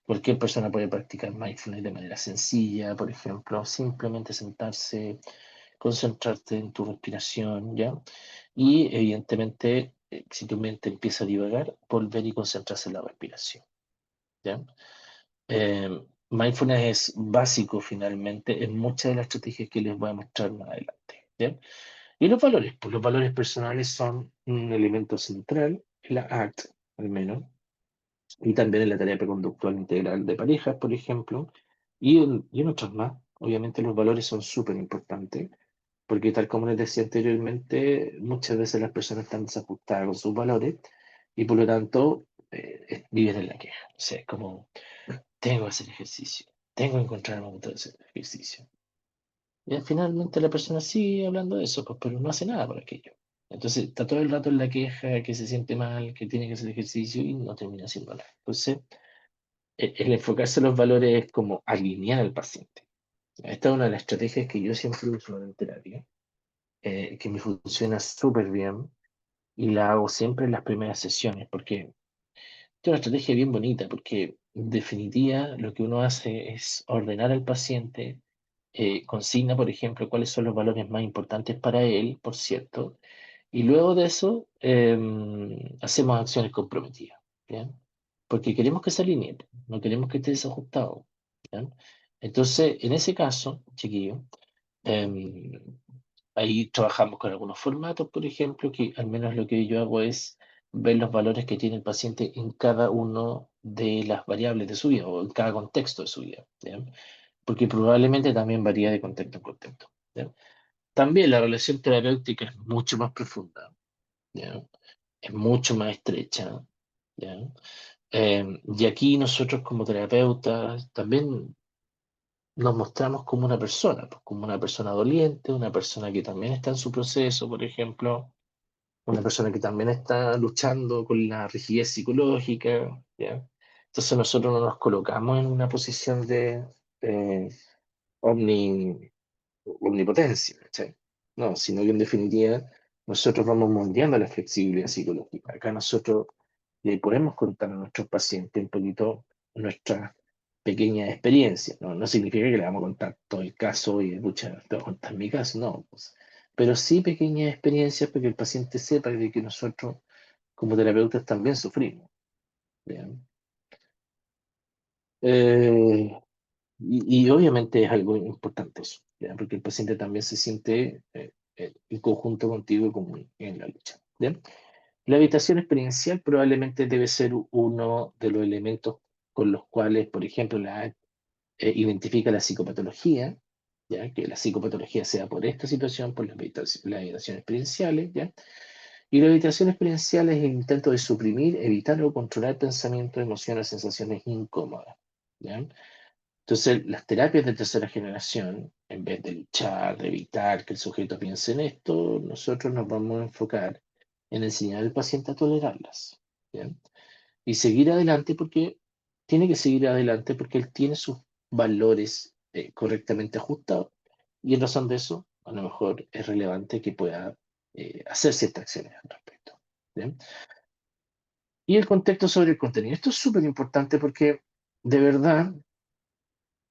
cualquier persona puede practicar mindfulness de manera sencilla, por ejemplo, simplemente sentarse, concentrarte en tu respiración, ¿ya? Y evidentemente, si tu mente empieza a divagar, volver y concentrarse en la respiración, ¿ya? Mindfulness es básico finalmente en muchas de las estrategias que les voy a mostrar más adelante, ¿ya? Y los valores, pues los valores personales son un elemento central en la ACT, al menos, y también en la terapia conductual integral de parejas, por ejemplo, y en otras más. Obviamente los valores son súper importantes, porque tal como les decía anteriormente, muchas veces las personas están desajustadas con sus valores y por lo tanto viven en la queja. O sea, es como, tengo que hacer ejercicio, tengo que encontrar el momento de hacer ejercicio. Y finalmente la persona sigue hablando de eso, pues, pero no hace nada por aquello. Entonces está todo el rato en la queja, que se siente mal, que tiene que hacer ejercicio y no termina haciendo nada. Entonces, el enfocarse en los valores es como alinear al paciente. Esta es una de las estrategias que yo siempre uso en terapia, que me funciona súper bien y la hago siempre en las primeras sesiones, porque es una estrategia bien bonita, porque en definitiva lo que uno hace es ordenar al paciente, consigna, por ejemplo, cuáles son los valores más importantes para él, por cierto, y luego de eso hacemos acciones comprometidas, ¿ya? Porque queremos que se alinee, no queremos que esté desajustado, ¿ya? Entonces, en ese caso, chiquillo, em, ahí trabajamos con algunos formatos, por ejemplo, que al menos lo que yo hago es ver los valores que tiene el paciente en cada uno de las variables de su vida o en cada contexto de su vida, ¿ya? Porque probablemente también varía de contexto en contexto, ¿ya? También la relación terapéutica es mucho más profunda, ¿ya? Es mucho más estrecha, ¿ya? Y aquí nosotros como terapeutas también nos mostramos como una persona, pues, como una persona doliente, una persona que también está en su proceso, por ejemplo, una persona que también está luchando con la rigidez psicológica, ¿ya? Entonces nosotros no nos colocamos en una posición de eh, omni, omnipotencia, ¿cachai? No, sino que en definitiva nosotros vamos moldeando la flexibilidad psicológica. Acá nosotros le podemos contar a nuestros pacientes un poquito nuestras pequeñas experiencias, ¿no? No significa que le vamos a contar todo el caso y, pucha, te voy a contar mi caso, no, pues. Pero sí pequeñas experiencias para que el paciente sepa de que nosotros como terapeutas también sufrimos. ¿Bien? Eh, y obviamente es algo importante eso, ¿ya? Porque el paciente también se siente en conjunto contigo como en la lucha. ¿Bien? La habitación experiencial probablemente debe ser uno de los elementos con los cuales, por ejemplo, identifica la psicopatología, ¿ya? Que la psicopatología sea por esta situación, por las habitaciones experienciales, ¿ya? Y la habitación experiencial es el intento de suprimir, evitar o controlar pensamientos, emociones, sensaciones incómodas, ¿ya? Entonces, las terapias de tercera generación, en vez de luchar, de evitar que el sujeto piense en esto, nosotros nos vamos a enfocar en enseñar al paciente a tolerarlas, ¿bien? Y seguir adelante porque tiene que seguir adelante porque él tiene sus valores correctamente ajustados y en razón de eso, a lo mejor es relevante que pueda hacer ciertas acciones al respecto, ¿bien? Y el contexto sobre el contenido. Esto es súper importante porque de verdad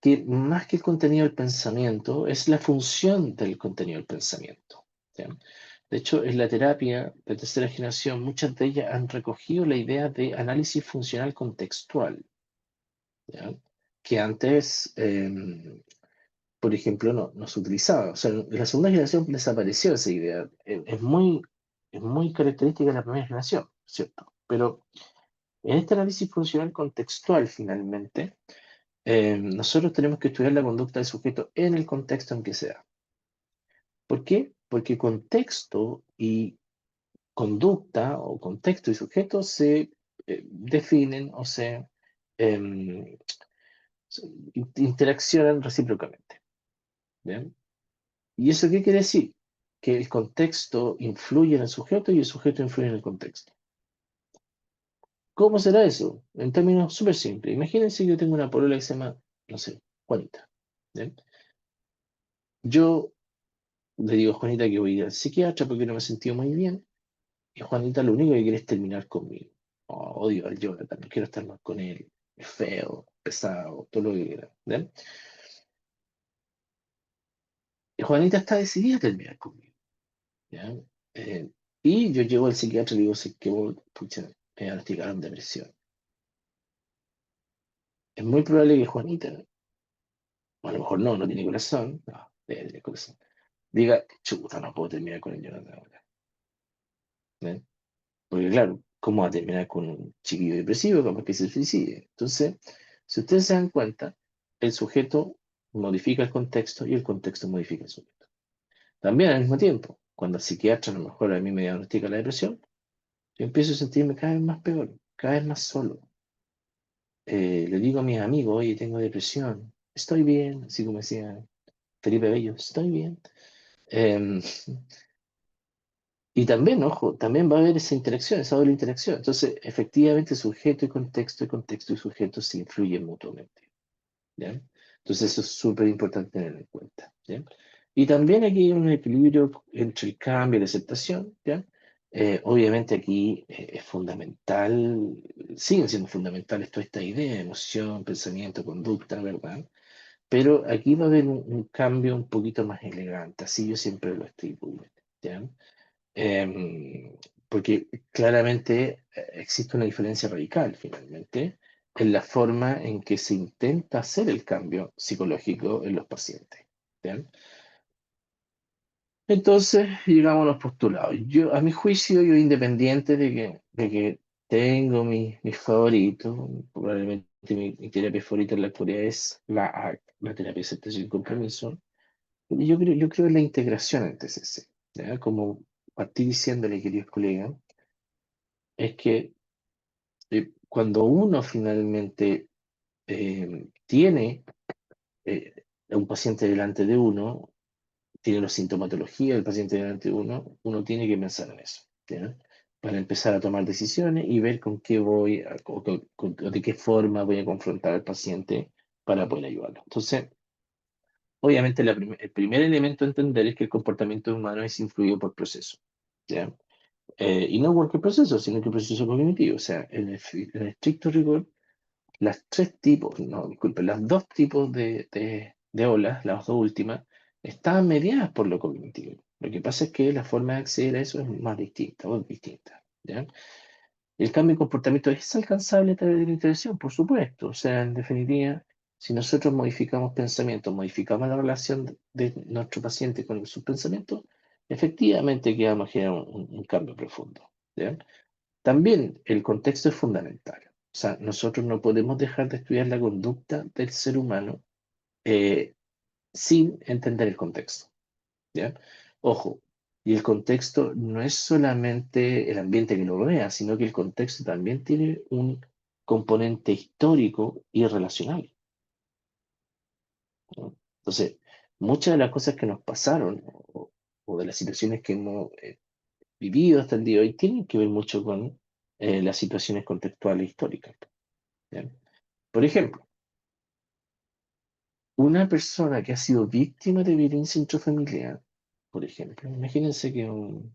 que más que el contenido del pensamiento, es la función del contenido del pensamiento. ¿Ya? De hecho, en la terapia de tercera generación, muchas de ellas han recogido la idea de análisis funcional contextual, ¿ya? Que antes, por ejemplo, no se utilizaba. O sea, en la segunda generación desapareció esa idea. Es muy característica de la primera generación, ¿cierto? Pero en este análisis funcional contextual, finalmente, nosotros tenemos que estudiar la conducta del sujeto en el contexto en que sea. ¿Por qué? Porque contexto y conducta o contexto y sujeto se definen o em, se interaccionan recíprocamente. ¿Bien? ¿Y eso qué quiere decir? Que el contexto influye en el sujeto y el sujeto influye en el contexto. ¿Cómo será eso? En términos súper simples. Imagínense que yo tengo una polola que se llama, no sé, Juanita. ¿Bien? Yo le digo a Juanita que voy a ir al psiquiatra porque no me he sentido muy bien. Y Juanita lo único que quiere es terminar conmigo. Oh, odio al Jonathan, no quiero estar más con él. Es feo, pesado, todo lo que quiera. ¿Ven? Y Juanita está decidida a terminar conmigo. ¿Ya? Eh, y yo llego al psiquiatra y le digo, sí, que pucha, me diagnosticaron depresión. Es muy probable que Juanita, o a lo mejor no tiene corazón, no, debe tener corazón, diga, chuta, no puedo terminar con el Jonathan ahora. ¿Ven? Porque claro, ¿cómo va a terminar con un chiquillo depresivo? Capaz que se suicide. Entonces, si ustedes se dan cuenta, el sujeto modifica el contexto y el contexto modifica el sujeto. También al mismo tiempo, cuando el psiquiatra a lo mejor a mí me diagnostica la depresión, yo empiezo a sentirme cada vez más peor, cada vez más solo. Le digo a mis amigos, oye, tengo depresión, estoy bien, así como decía Felipe Bello, estoy bien. Em, Y también, ojo, también va a haber esa interacción, esa doble interacción. Entonces, efectivamente, sujeto y contexto y sujeto se influyen mutuamente. ¿Ya? Entonces, eso es súper importante tener en cuenta. ¿Ya? Y también aquí hay un equilibrio entre el cambio y la aceptación. ¿Ya? Obviamente aquí es fundamental, siguen siendo fundamentales toda esta idea, emoción, pensamiento, conducta, ¿verdad? Pero aquí va a haber un cambio un poquito más elegante, así yo siempre lo estoy viendo. ¿Ya? Em, Porque claramente existe una diferencia radical finalmente en la forma en que se intenta hacer el cambio psicológico en los pacientes. ¿Bien? Entonces, llegamos a los postulados. Yo, a mi juicio, yo independiente de que tengo mis favoritos, probablemente mi terapia favorita en la actualidad es la terapia de aceptación sin compromiso. Yo creo en la integración en TCC. ¿Ya? Como partí diciéndole, queridos colegas, es que cuando uno finalmente tiene un paciente delante de uno, tiene la sintomatología del paciente delante de uno, uno tiene que pensar en eso, ¿ya? Para empezar a tomar decisiones y ver con qué voy, o de qué forma voy a confrontar al paciente para poder ayudarlo. Entonces, obviamente, el primer elemento a entender es que el comportamiento humano es influido por procesos, ¿ya? Y no cualquier proceso, sino que proceso cognitivo. O sea, en el estricto rigor, las tres tipos, no, disculpe, las dos tipos de olas, las dos últimas, están mediadas por lo cognitivo. Lo que pasa es que la forma de acceder a eso es más distinta, o distinta, ¿ya? El cambio de comportamiento es alcanzable a través de la intervención, por supuesto. O sea, en definitiva, si nosotros modificamos pensamientos, modificamos la relación de nuestro paciente con sus pensamientos, efectivamente que vamos a generar un cambio profundo, ¿ya? También el contexto es fundamental. O sea, nosotros no podemos dejar de estudiar la conducta del ser humano eh, sin entender el contexto, ¿ya? Ojo, y el contexto no es solamente el ambiente que lo rodea, sino que el contexto también tiene un componente histórico y relacional, ¿no? Entonces, muchas de las cosas que nos pasaron o de las situaciones que hemos vivido hasta el día de hoy tienen que ver mucho con las situaciones contextuales históricas, ¿ya? Por ejemplo, una persona que ha sido víctima de violencia intrafamiliar, por ejemplo, imagínense que un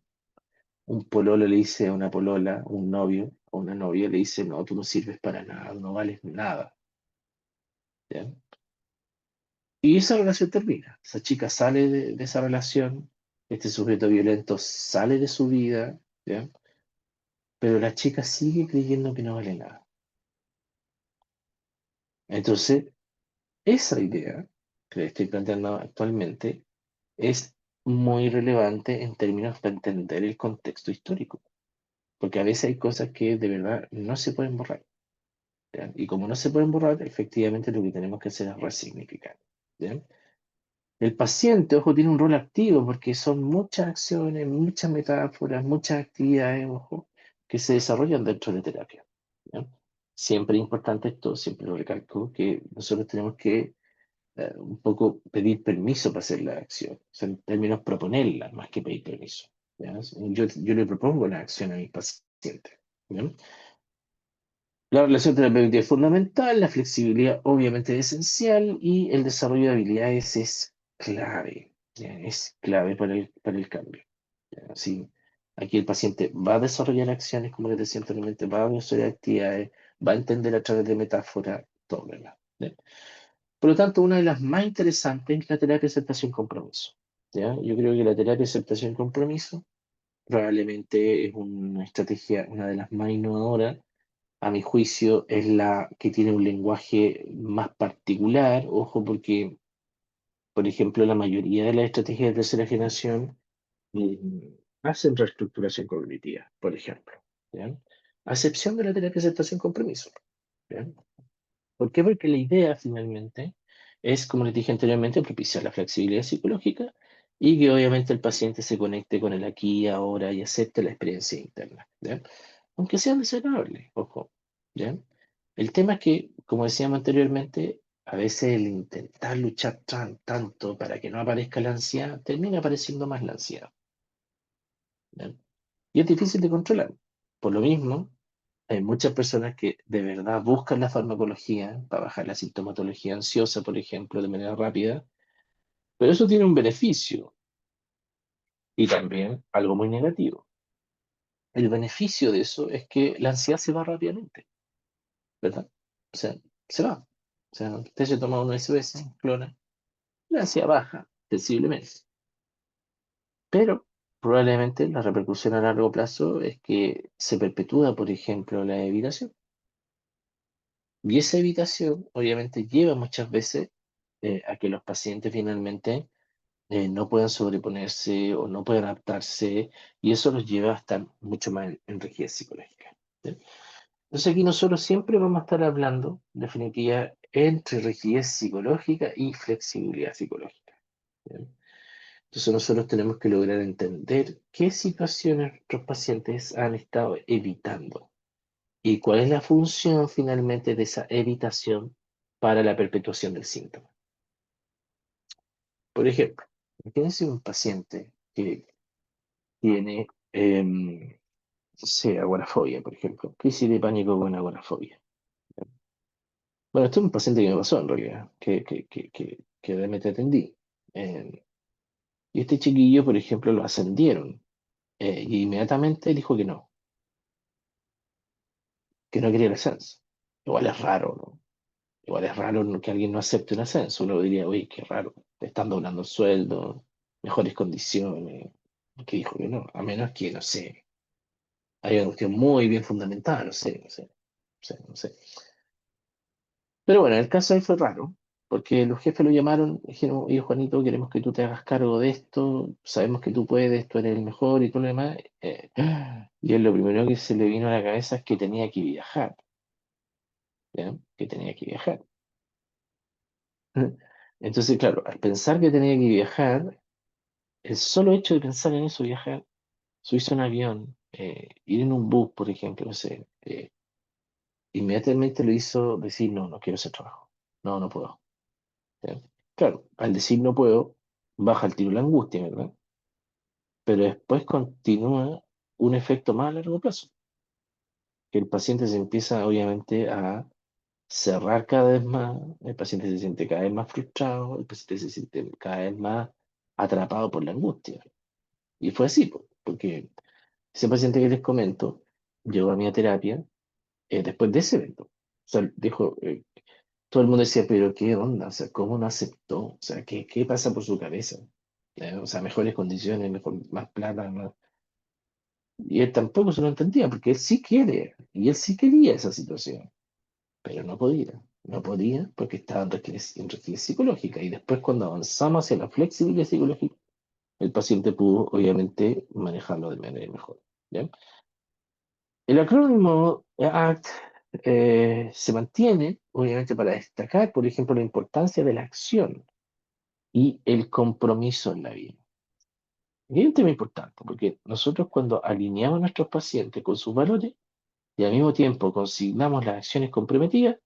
pololo le dice a una polola, un novio o una novia le dice, no, tú no sirves para nada, no vales nada, ¿ya? Y esa relación termina. Esa chica sale de esa relación, este sujeto violento sale de su vida, ¿ya? Pero la chica sigue creyendo que no vale nada. Entonces, esa idea que le estoy planteando actualmente es muy relevante en términos de entender el contexto histórico, porque a veces hay cosas que de verdad no se pueden borrar, ¿ya? Y como no se pueden borrar, efectivamente lo que tenemos que hacer es resignificar, ¿ya? El paciente, ojo, tiene un rol activo porque son muchas acciones, muchas metáforas, muchas actividades, ojo, que se desarrollan dentro de terapia, ¿ya? Siempre es importante esto, siempre lo recalco, que nosotros tenemos que un poco pedir permiso para hacer la acción, o sea, en términos proponerla más que pedir permiso, ¿ya? Yo le propongo la acción a mi paciente, ¿ya? La relación terapéutica es fundamental, la flexibilidad obviamente es esencial y el desarrollo de habilidades es clave, ¿ya? Es clave para el cambio, ¿ya? Sí, aquí el paciente va a desarrollar acciones, como les decía anteriormente, va a desarrollar actividades, va a entender a través de metáfora, todo, ¿verdad? ¿Ya? Por lo tanto, una de las más interesantes es la terapia de aceptación compromiso, ¿ya? Yo creo que la terapia de aceptación compromiso probablemente es una estrategia, una de las más innovadoras. A mi juicio, es la que tiene un lenguaje más particular. Ojo, porque, por ejemplo, la mayoría de las estrategias de tercera generación eh, hacen reestructuración cognitiva, por ejemplo, ¿ya? A excepción de la terapia de aceptación compromiso, ¿ya? ¿Por qué? Porque la idea finalmente es, como les dije anteriormente, propiciar la flexibilidad psicológica y que obviamente el paciente se conecte con el aquí y ahora y acepte la experiencia interna, ¿ya? Aunque sean desagradables, ojo, ¿ya? El tema es que, como decíamos anteriormente, a veces el intentar luchar tanto para que no aparezca la ansiedad, termina apareciendo más la ansiedad, ¿ya? Y es difícil de controlar. Por lo mismo, hay muchas personas que de verdad buscan la farmacología para bajar la sintomatología ansiosa, por ejemplo, de manera rápida, pero eso tiene un beneficio y también algo muy negativo. El beneficio de eso es que la ansiedad se va rápidamente, ¿verdad? O sea, se va. O sea, usted se toma un SOS, clona, la ansiedad baja sensiblemente, pero probablemente la repercusión a largo plazo es que se perpetúa, por ejemplo, la evitación. Y esa evitación obviamente lleva muchas veces a que los pacientes finalmente no puedan sobreponerse o no puedan adaptarse y eso los lleva a estar mucho más en rigidez psicológica, ¿sí? Entonces aquí nosotros siempre vamos a estar hablando, en definitiva, entre rigidez psicológica y flexibilidad psicológica, ¿sí? Entonces nosotros tenemos que lograr entender qué situaciones nuestros pacientes han estado evitando y cuál es la función finalmente de esa evitación para la perpetuación del síntoma. Por ejemplo, imagínense un paciente que tiene, no sé, agorafobia, por ejemplo, crisis de pánico con agorafobia. Bueno, este es un paciente que me pasó en realidad, que realmente atendí. Eh, y este chiquillo, por ejemplo, lo ascendieron y inmediatamente dijo que no quería el ascenso. Igual es raro, ¿no? Igual es raro que alguien no acepte un ascenso. Uno diría, oye, qué raro, te están doblando el sueldo, mejores condiciones. Que dijo que no, a menos que, no sé, hay una cuestión muy bien fundamentada, no sé. Pero bueno, el caso ahí fue raro, porque los jefes lo llamaron, dijeron, oye, Juanito, queremos que tú te hagas cargo de esto, sabemos que tú puedes, tú eres el mejor y todo lo demás. Y él lo primero que se le vino a la cabeza es que tenía que viajar, ¿ya? Que tenía que viajar. Entonces, claro, al pensar que tenía que viajar, el solo hecho de pensar en eso, viajar, subirse a un avión, ir en un bus, por ejemplo, no sé, inmediatamente lo hizo decir, no, no quiero ese trabajo, no, no puedo. ¿Ya? Claro, al decir no puedo, baja el tiro la angustia, ¿verdad? Pero después continúa un efecto más a largo plazo, que el paciente se empieza obviamente a cerrar cada vez más, el paciente se siente cada vez más frustrado, el paciente se siente cada vez más atrapado por la angustia. Y fue así, porque ese paciente que les comento llegó a mi terapia después de ese evento. O sea, dijo, todo el mundo decía, pero qué onda, o sea, ¿cómo no aceptó? O sea, ¿qué pasa por su cabeza? O sea, mejores condiciones, más plata, más. Y él tampoco se lo entendía, porque él sí quiere, y él sí quería esa situación, pero no podía porque estaba en rigidez psicológica. Y después cuando avanzamos hacia la flexibilidad psicológica, el paciente pudo, obviamente, manejarlo de manera mejor. ¿Ya? El acrónimo ACT se mantiene, obviamente, para destacar, por ejemplo, la importancia de la acción y el compromiso en la vida. Y es un tema importante, porque nosotros cuando alineamos a nuestros pacientes con sus valores y al mismo tiempo consignamos las acciones comprometidas,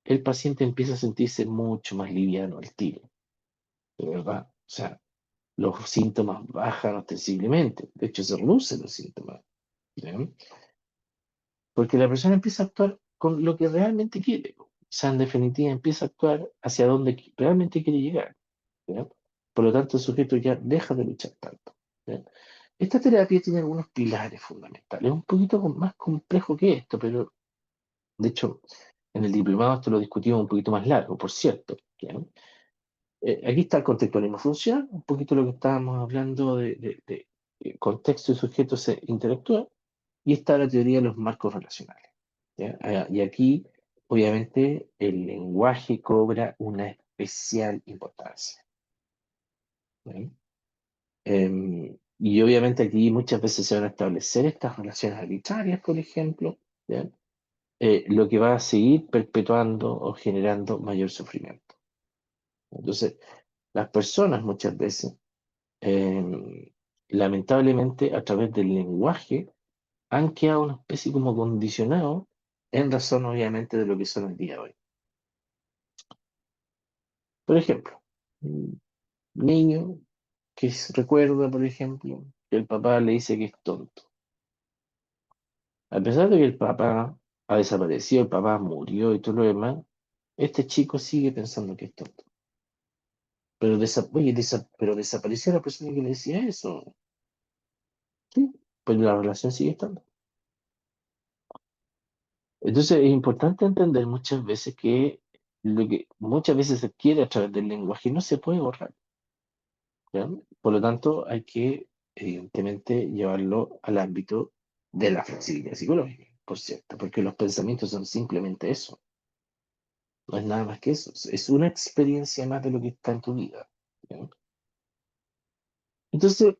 el paciente empieza a sentirse mucho más liviano al tiro, de verdad. O sea, los síntomas bajan ostensiblemente, de hecho se reducen los síntomas. ¿Ya? Porque la persona empieza a actuar con lo que realmente quiere. O sea, en definitiva, empieza a actuar hacia donde realmente quiere llegar. ¿Ya? Por lo tanto, el sujeto ya deja de luchar tanto. ¿Ya? Esta terapia tiene algunos pilares fundamentales. Es un poquito más complejo que esto, pero de hecho, en el diplomado esto lo discutimos un poquito más largo, por cierto. ¿Ya? Aquí está el contextualismo funcional, un poquito lo que estábamos hablando de contexto y sujeto se interactúan, y está la teoría de los marcos relacionales. ¿Ya? Y aquí, obviamente, el lenguaje cobra una especial importancia. ¿Ya? Y obviamente aquí muchas veces se van a establecer estas relaciones arbitrarias, por ejemplo, ¿ya? Lo que va a seguir perpetuando o generando mayor sufrimiento. Entonces, las personas muchas veces, lamentablemente, a través del lenguaje, han quedado una especie como condicionados en razón, obviamente, de lo que son el día de hoy. Por ejemplo, un niño que recuerda, por ejemplo, que el papá le dice que es tonto. A pesar de que el papá ha desaparecido, el papá murió y todo lo demás, este chico sigue pensando que es tonto. Pero, oye, pero desapareció la persona que le decía eso. Sí, pues la relación sigue estando. Entonces es importante entender muchas veces que lo que muchas veces se quiere a través del lenguaje no se puede borrar. ¿Ya? Por lo tanto, hay que, evidentemente, llevarlo al ámbito de la flexibilidad psicológica, por cierto, porque los pensamientos son simplemente eso, no es nada más que eso, es una experiencia más de lo que está en tu vida. ¿Ya? Entonces,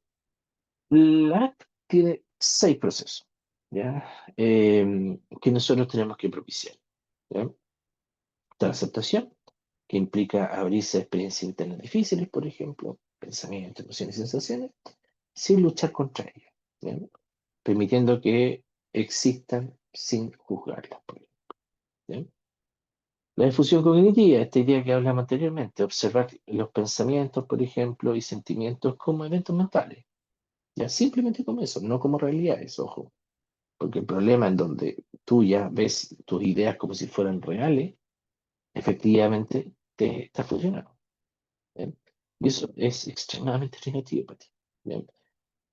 la ACT tiene 6 procesos, ¿ya? Que nosotros tenemos que propiciar. ¿Ya? Está la aceptación, que implica abrirse a experiencias internas difíciles, por ejemplo, pensamientos, emociones y sensaciones, sin luchar contra ellas, ¿ya? Permitiendo que existan sin juzgarlas, por ejemplo, ¿ya? La difusión cognitiva, esta idea que hablamos anteriormente, observar los pensamientos, por ejemplo, y sentimientos como eventos mentales, ya simplemente como eso, no como realidades, ojo, porque el problema en donde tú ya ves tus ideas como si fueran reales, efectivamente te está funcionando. ¿Bien? Y eso es extremadamente negativo para ti. ¿Bien?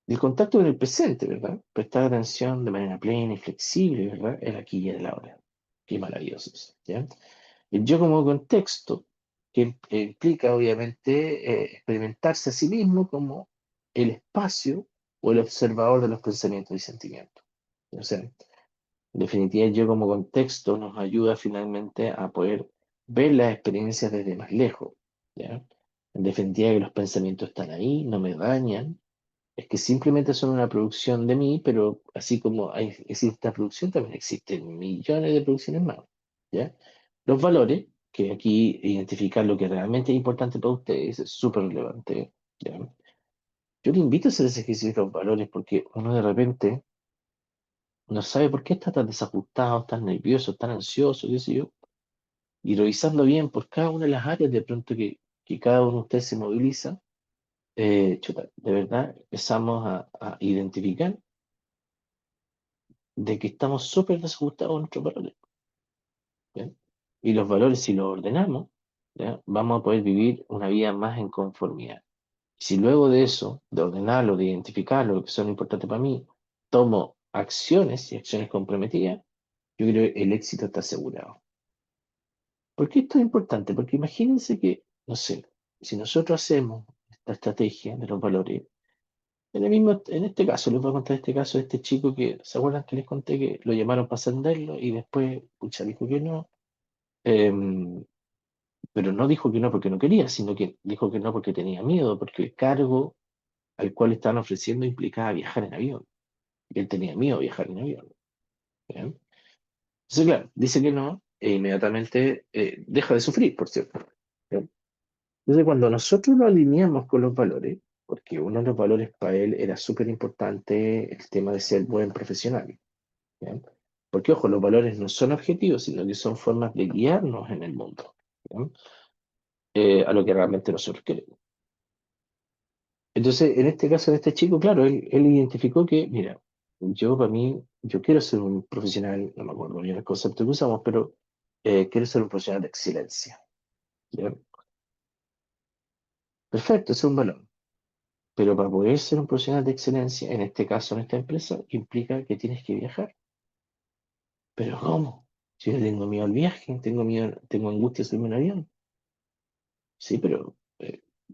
El contacto con el presente, ¿verdad? Prestar atención de manera plena y flexible, ¿verdad? El aquí y el ahora. Qué maravilloso es, ¿ya? El yo como contexto, que implica obviamente experimentarse a sí mismo como el espacio o el observador de los pensamientos y sentimientos. O sea, en definitiva, el yo como contexto nos ayuda finalmente a poder ver las experiencias desde más lejos, ¿ya? En definitiva, que los pensamientos están ahí, no me dañan, es que simplemente son una producción de mí, pero así como existe esta producción, también existen millones de producciones más, ¿ya? Los valores, que aquí identificar lo que realmente es importante para ustedes es súper relevante, ¿ya? Yo le invito a hacer ese ejercicio de los valores porque uno de repente no sabe por qué está tan desajustado, tan nervioso, tan ansioso, qué sé yo, y revisando bien por cada una de las áreas de pronto que cada uno de ustedes se moviliza, chuta, de verdad empezamos a identificar de que estamos súper desajustados con nuestros valores, ¿ya? Y los valores, si los ordenamos, ¿ya? Vamos a poder vivir una vida más en conformidad. Si luego de eso, de ordenarlo, de identificarlo, lo que son importantes para mí, tomo acciones y acciones comprometidas, yo creo que el éxito está asegurado. ¿Por qué esto es importante? Porque imagínense que, no sé, si nosotros hacemos esta estrategia de los valores, en este caso, les voy a contar este caso de este chico que, ¿se acuerdan que les conté que lo llamaron para ascenderlo y después, pucha, dijo que no? Em, pero no dijo que no porque no quería, sino que dijo que no porque tenía miedo, porque el cargo al cual estaban ofreciendo implicaba viajar en avión. Y él tenía miedo a viajar en avión. ¿Bien? Entonces, claro, dice que no e inmediatamente deja de sufrir, por cierto. ¿Bien? Entonces, cuando nosotros lo alineamos con los valores, porque uno de los valores para él era súper importante el tema de ser buen profesional. ¿Bien? Porque, ojo, los valores no son objetivos, sino que son formas de guiarnos en el mundo. ¿Bien? A lo que realmente nosotros queremos. Entonces, en este caso de este chico, claro, él identificó que, mira, yo para mí, yo quiero ser un profesional, no me acuerdo bien el concepto que usamos, pero quiero ser un profesional de excelencia. ¿Ya? Perfecto, ese es un valor. Pero para poder ser un profesional de excelencia, en este caso, en esta empresa, implica que tienes que viajar. Pero ¿cómo? Si yo tengo miedo al viaje, tengo miedo, tengo angustia de subirme a un avión. Sí, pero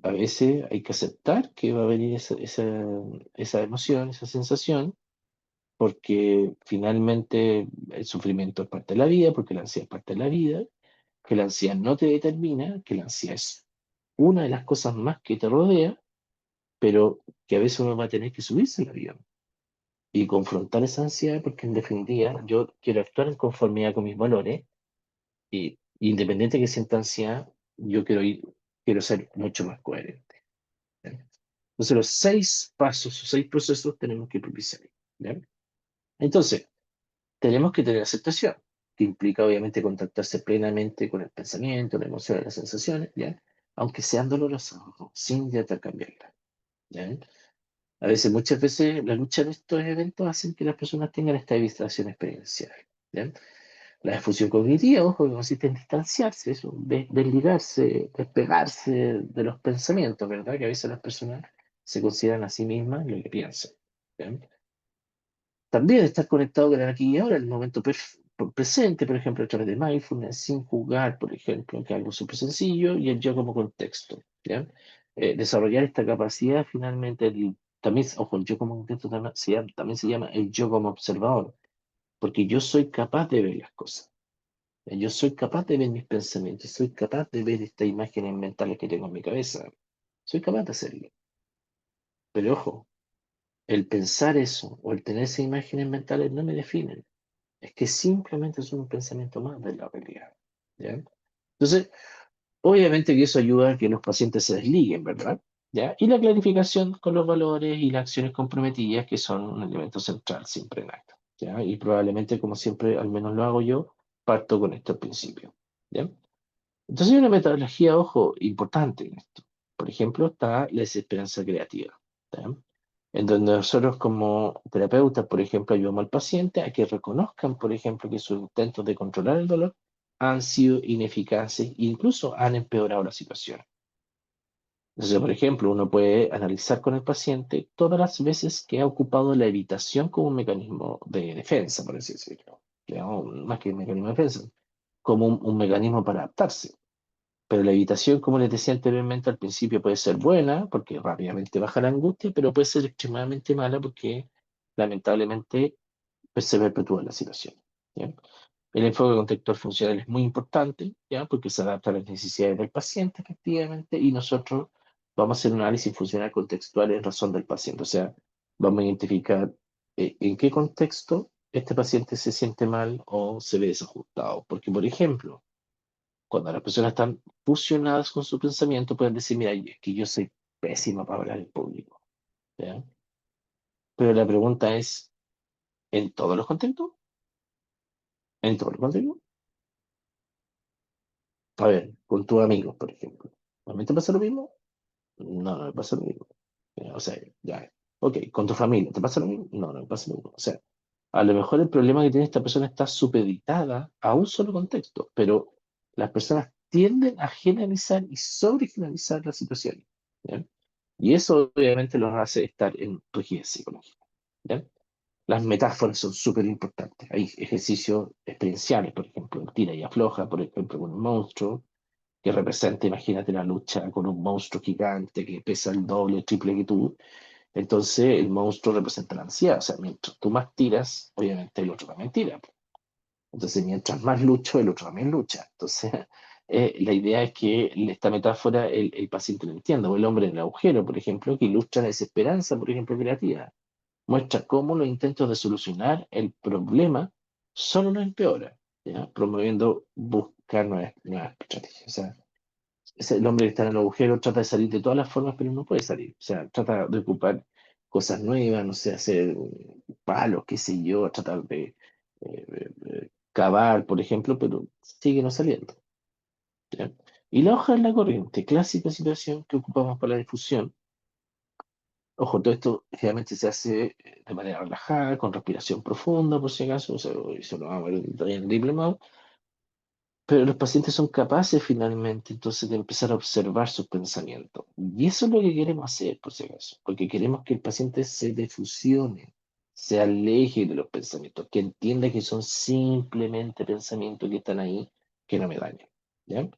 a veces hay que aceptar que va a venir esa emoción, esa sensación, porque finalmente el sufrimiento es parte de la vida, porque la ansiedad es parte de la vida, que la ansiedad no te determina, que la ansiedad es una de las cosas más que te rodea, pero que a veces uno va a tener que subirse al avión y confrontar esa ansiedad, porque en definitiva yo quiero actuar en conformidad con mis valores y independiente de que sienta ansiedad, yo quiero ser mucho más coherente. ¿Ya? Entonces los 6 pasos o 6 procesos tenemos que propiciar. ¿Ya? Entonces, tenemos que tener aceptación, que implica obviamente contactarse plenamente con el pensamiento, la emoción, las sensaciones, ¿ya? Aunque sean dolorosas, ojo, sin tratar de cambiarlas, ¿ya? A veces, muchas veces, la lucha de estos eventos hacen que las personas tengan esta distracción experiencial, ¿ya? La difusión cognitiva, ojo, que consiste en distanciarse, eso, desligarse, despegarse de los pensamientos, ¿verdad? Que a veces las personas se consideran a sí mismas lo que piensan, ¿ya? También estar conectado con el aquí y ahora, el momento presente, por ejemplo, a través de mindfulness, sin jugar, por ejemplo, que es algo súper sencillo, y el yo como contexto, ¿ya? Desarrollar esta capacidad finalmente, también, ojo, el yo como contexto también se llama el yo como observador, porque yo soy capaz de ver las cosas, yo soy capaz de ver mis pensamientos, soy capaz de ver estas imágenes mentales que tengo en mi cabeza, soy capaz de hacerlo, pero ojo, el pensar eso o el tener esas imágenes mentales no me definen. Es que simplemente es un pensamiento más de la realidad. ¿Ya? Entonces, obviamente que eso ayuda a que los pacientes se desliguen, ¿verdad? ¿Ya? Y la clarificación con los valores y las acciones comprometidas, que son un elemento central siempre en acto. ¿Ya? Y probablemente, como siempre, al menos lo hago yo, parto con estos principios. ¿ya? Entonces hay una metodología, ojo, importante en esto. Por ejemplo, está la desesperanza creativa, ¿ya? En donde nosotros como terapeutas, por ejemplo, ayudamos al paciente a que reconozcan, por ejemplo, que sus intentos de controlar el dolor han sido ineficaces e incluso han empeorado la situación. Entonces, por ejemplo, uno puede analizar con el paciente todas las veces que ha ocupado la evitación como un mecanismo de defensa, por así decirlo. Digamos, más que un mecanismo de defensa, como un mecanismo para adaptarse. Pero la evitación, como les decía anteriormente, al principio puede ser buena porque rápidamente baja la angustia, pero puede ser extremadamente mala porque lamentablemente pues, se perpetúa la situación. ¿Ya? El enfoque contextual funcional es muy importante, ¿ya? Porque se adapta a las necesidades del paciente, efectivamente, y nosotros vamos a hacer un análisis funcional contextual en razón del paciente. O sea, vamos a identificar en qué contexto este paciente se siente mal o se ve desajustado. Porque, por ejemplo, cuando las personas están fusionadas con su pensamiento, pueden decir, mira, es que yo soy pésima para hablar en público. ¿Ya? Pero la pregunta es, ¿en todos los contextos? ¿En todos los contextos? A ver, con tus amigos, por ejemplo. ¿A mí te pasa lo mismo? No, no me pasa lo mismo. O sea, ya. Ok, con tu familia, ¿te pasa lo mismo? No, no me pasa lo mismo. O sea, a lo mejor el problema que tiene esta persona está supeditada a un solo contexto, pero las personas tienden a generalizar y sobregeneralizar la situación. ¿Ya? Y eso obviamente los hace estar en rigidez psicológica. ¿Ya? Las metáforas son súper importantes. Hay ejercicios experienciales, por ejemplo, el tira y afloja, por ejemplo, con un monstruo que representa, imagínate, la lucha con un monstruo gigante que pesa el doble, el triple que tú. Entonces, el monstruo representa la ansiedad. O sea, mientras tú más tiras, obviamente el otro también tira. Entonces, mientras más lucho, el otro también lucha. Entonces, la idea es que esta metáfora el paciente lo entienda. O el hombre en el agujero, por ejemplo, que ilustra la desesperanza, por ejemplo, creativa. Muestra cómo los intentos de solucionar el problema solo lo empeoran, ¿ya? Promoviendo buscar nuevas estrategias. O sea, es el hombre que está en el agujero, trata de salir de todas las formas, pero no puede salir. O sea, trata de ocupar cosas nuevas, no sé, hacer palos, qué sé yo, tratar de cavar, por ejemplo, pero sigue no saliendo. ¿Ya? Y la hoja es la corriente, clásica situación que ocupamos para la difusión. Ojo, todo esto generalmente se hace de manera relajada, con respiración profunda, por si acaso, o sea, eso lo vamos a ver en el diplomado. Pero los pacientes son capaces finalmente entonces de empezar a observar sus pensamientos. Y eso es lo que queremos hacer, por si acaso, porque queremos que el paciente se defusione, se aleje de los pensamientos, que entienda que son simplemente pensamientos que están ahí, que no me dañan. ¿Ya?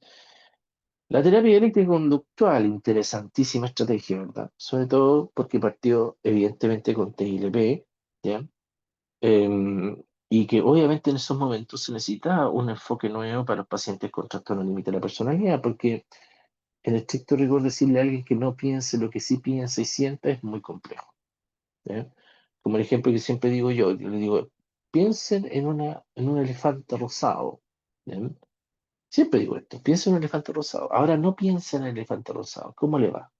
La terapia dialéctica conductual, interesantísima estrategia, ¿verdad? Sobre todo porque partió evidentemente con TILP, ¿ya? Y que obviamente en esos momentos se necesitaba un enfoque nuevo para los pacientes con trastorno límite de la personalidad, porque en estricto rigor decirle a alguien que no piense lo que sí piensa y sienta es muy complejo. ¿Ya? Como el ejemplo que siempre digo yo le digo, piensen en un elefante rosado. ¿Ya? Siempre digo esto, piensen en un elefante rosado. Ahora no piensen en el elefante rosado, ¿cómo le va?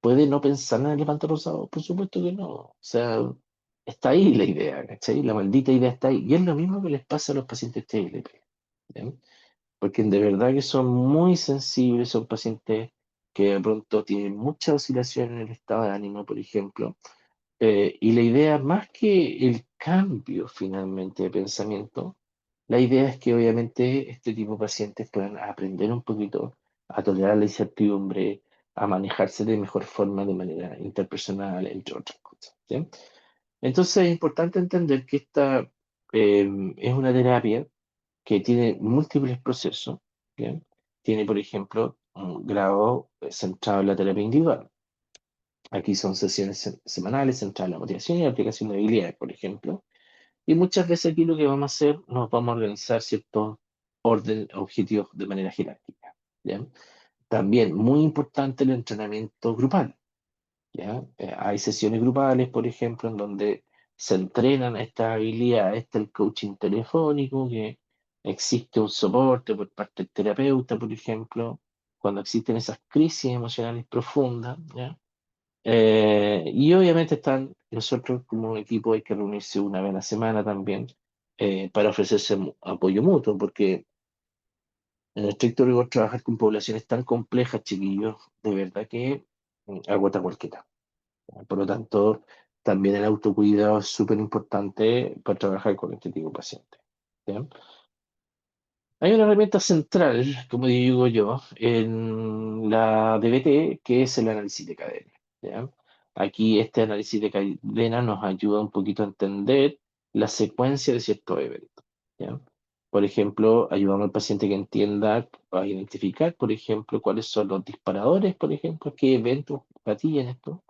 ¿Puede no pensar en el elefante rosado? Por supuesto que no. O sea, está ahí la idea, ¿cachai? La maldita idea está ahí. Y es lo mismo que les pasa a los pacientes TLP. ¿Ya? Porque de verdad que son muy sensibles, son pacientes que de pronto tienen mucha oscilación en el estado de ánimo, por ejemplo. Y la idea, más que el cambio finalmente de pensamiento, la idea es que obviamente este tipo de pacientes puedan aprender un poquito a tolerar la incertidumbre, a manejarse de mejor forma de manera interpersonal, entre otras cosas. ¿Sí? Entonces es importante entender que esta es una terapia que tiene múltiples procesos. ¿Bien? Tiene, por ejemplo, un grado centrado en la terapia individual. Aquí son sesiones semanales centradas en la motivación y la aplicación de habilidades, por ejemplo. Y muchas veces aquí lo que vamos a hacer, nos vamos a organizar ciertos orden objetivos de manera jerárquica. ¿Ya? También muy importante el entrenamiento grupal. ¿Ya? Hay sesiones grupales, por ejemplo, en donde se entrenan estas habilidades. Está el coaching telefónico, que existe un soporte por parte del terapeuta, por ejemplo, cuando existen esas crisis emocionales profundas. ¿Ya? Y obviamente están, nosotros como equipo hay que reunirse una vez a la semana también para ofrecerse apoyo mutuo, porque En estricto rigor, trabajar con poblaciones tan complejas, chiquillos, de verdad que agota cualquiera. Por lo tanto, también el autocuidado es súper importante para trabajar con este tipo de pacientes. ¿Ya? Hay una herramienta central, como digo yo, en la DBT, que es el análisis de cadena. ¿Ya? Aquí este análisis de cadena nos ayuda un poquito a entender la secuencia de ciertos eventos. ¿Ya? Por ejemplo, ayudamos al paciente que entienda a identificar, por ejemplo, cuáles son los disparadores, por ejemplo, qué eventos gatillan esto,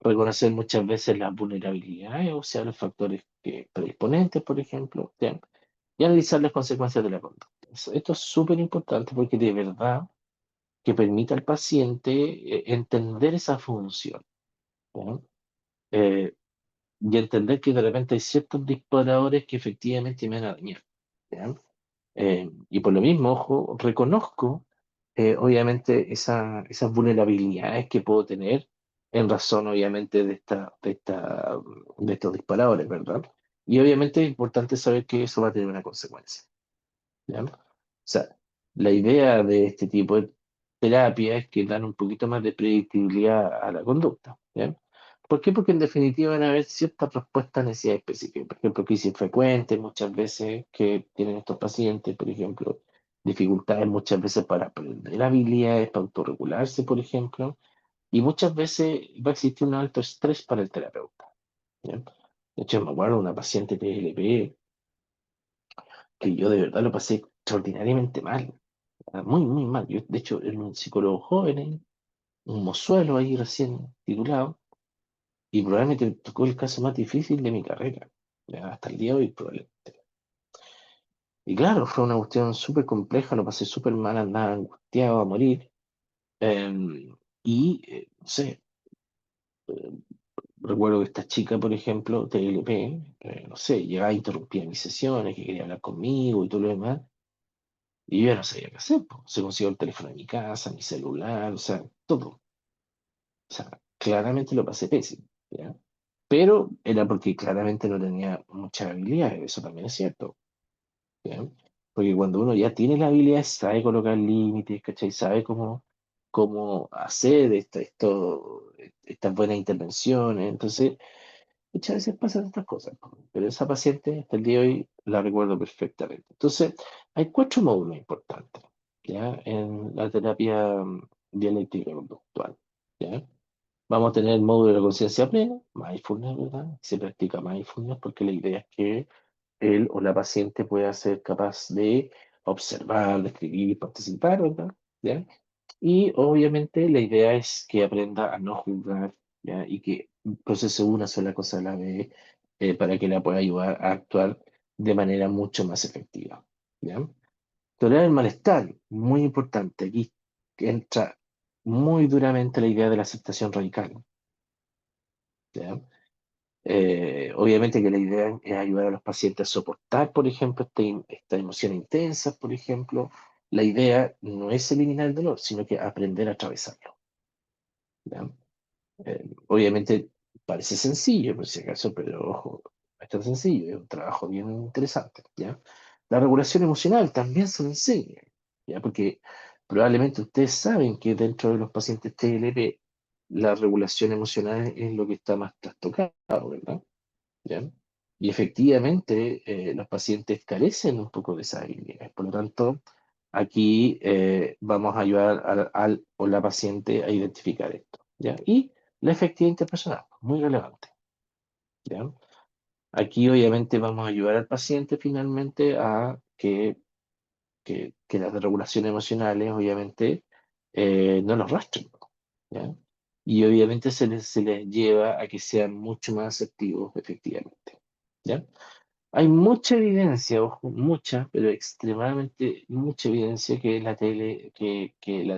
reconocer muchas veces las vulnerabilidades, o sea, los factores predisponentes, por ejemplo, ¿ya? Y analizar las consecuencias de la conducta. Esto es súper importante porque de verdad que permite al paciente entender esa función, ¿ya? Eh, y entender que de repente hay ciertos disparadores que efectivamente me van a dañar. ¿Ya? Y por lo mismo, ojo, reconozco obviamente esas vulnerabilidades que puedo tener en razón obviamente de estos disparadores, ¿verdad? Y obviamente es importante saber que eso va a tener una consecuencia. ¿Ya? O sea, la idea de este tipo de terapia es que dan un poquito más de predictibilidad a la conducta. ¿Ya? ¿Por qué? Porque en definitiva van a haber ciertas respuestas a necesidades específicas. Por ejemplo, crisis frecuentes muchas veces que tienen estos pacientes, por ejemplo, dificultades muchas veces para aprender habilidades, para autorregularse, por ejemplo, y muchas veces va a existir un alto estrés para el terapeuta. ¿Ya? De hecho, me acuerdo de una paciente TLP que yo de verdad lo pasé extraordinariamente mal, muy, muy mal. Yo, de hecho, era un psicólogo joven, un mozuelo ahí recién titulado, y probablemente me tocó el caso más difícil de mi carrera, ya, hasta el día de hoy probablemente. Y claro, fue una cuestión súper compleja, lo pasé súper mal, andaba angustiado a morir. No sé, recuerdo que esta chica, por ejemplo, TLP, no sé, llegaba a interrumpir mis sesiones, que quería hablar conmigo y todo lo demás. Y yo ya no sabía qué hacer, po. Se consiguió el teléfono de mi casa, mi celular, o sea, todo. O sea, claramente lo pasé pésimo, ¿ya? Pero era porque claramente no tenía muchas habilidades, eso también es cierto, ¿ya? Porque cuando uno ya tiene la habilidad, sabe colocar límites, ¿cachai? Sabe cómo hacer estas buenas intervenciones, entonces muchas veces pasan estas cosas, ¿no? Pero esa paciente hasta el día de hoy la recuerdo perfectamente. Entonces, hay cuatro módulos importantes, ¿ya? En la terapia dialéctica conductual, ¿ya? Vamos a tener el módulo de la conciencia plena, mindfulness, ¿verdad? Se practica mindfulness porque la idea es que él o la paciente pueda ser capaz de observar, de escribir, participar, ¿verdad? ¿Ya? Y obviamente la idea es que aprenda a no juzgar, ¿ya? Y que procese una sola cosa a la vez para que la pueda ayudar a actuar de manera mucho más efectiva, ¿ya? Tolerar el malestar, muy importante. Aquí entra muy duramente la idea de la aceptación radical, ¿ya? Obviamente que la idea es ayudar a los pacientes a soportar, por ejemplo, esta emoción intensa, por ejemplo. La idea no es eliminar el dolor, sino que aprender a atravesarlo, ¿ya? Obviamente parece sencillo, por si acaso, pero ojo, no es tan sencillo, es un trabajo bien interesante, ¿ya? La regulación emocional también se enseña, ¿ya? Porque probablemente ustedes saben que dentro de los pacientes TLP la regulación emocional es lo que está más trastocado, ¿verdad? ¿Ya? Y efectivamente los pacientes carecen un poco de esas habilidades. Por lo tanto, aquí vamos a ayudar al o la paciente a identificar esto, ¿ya? Y la efectividad interpersonal, muy relevante, ¿ya? Aquí obviamente vamos a ayudar al paciente finalmente a que las regulaciones emocionales obviamente no los rastren, ¿ya? Y obviamente se les lleva a que sean mucho más asertivos efectivamente, ¿ya? Hay mucha evidencia, ojo, mucha, pero extremadamente mucha evidencia que la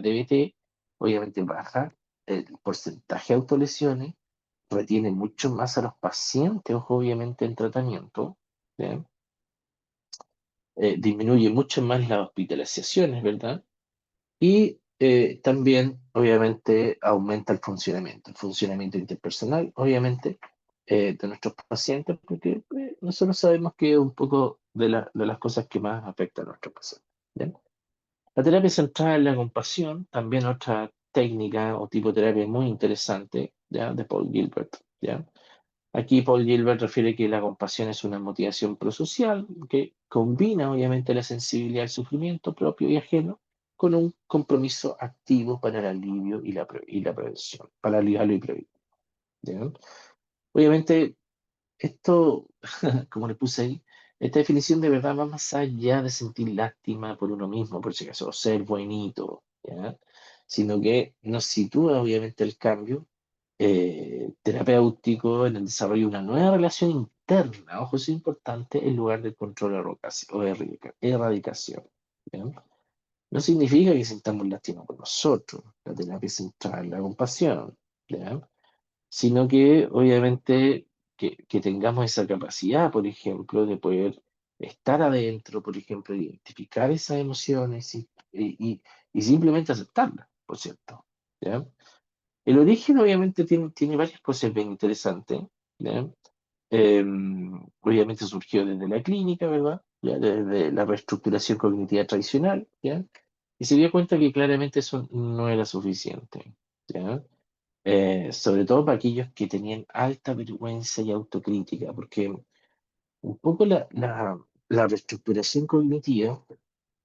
DBT obviamente baja el porcentaje de autolesiones, retiene mucho más a los pacientes, ojo, obviamente en tratamiento, ¿ya? Disminuye mucho más las hospitalizaciones, ¿verdad? Y también, obviamente, aumenta el funcionamiento interpersonal, obviamente, de nuestros pacientes, porque nosotros sabemos que es un poco de las cosas que más afectan a nuestros pacientes. ¿Bien? La terapia centrada en la compasión, también otra técnica o tipo de terapia muy interesante, ¿ya? De Paul Gilbert, ¿ya? Aquí Paul Gilbert refiere que la compasión es una motivación prosocial que combina obviamente la sensibilidad al sufrimiento propio y ajeno con un compromiso activo para el alivio y la prevención, para aliviarlo y prevenir. ¿Ya? Obviamente, esto, como le puse ahí, esta definición de verdad va más allá de sentir lástima por uno mismo, por si acaso, o ser buenito, ¿ya? Sino que nos sitúa obviamente el cambio terapéutico en el desarrollo de una nueva relación interna, ojo, eso es importante, en lugar del control o erradicación. ¿Ya? No significa que sintamos lástima por nosotros, la terapia es central en la compasión, ¿ya? Sino que obviamente que tengamos esa capacidad, por ejemplo, de poder estar adentro, por ejemplo, identificar esas emociones y simplemente aceptarlas, por cierto. ¿Ya? El origen obviamente tiene varias cosas bien interesantes. ¿Ya? Eh, Obviamente surgió desde la clínica, ¿verdad? ¿Ya? Desde la reestructuración cognitiva tradicional, ¿ya? Y se dio cuenta que claramente eso no era suficiente, ¿ya? Sobre todo para aquellos que tenían alta vergüenza y autocrítica, porque un poco la reestructuración cognitiva,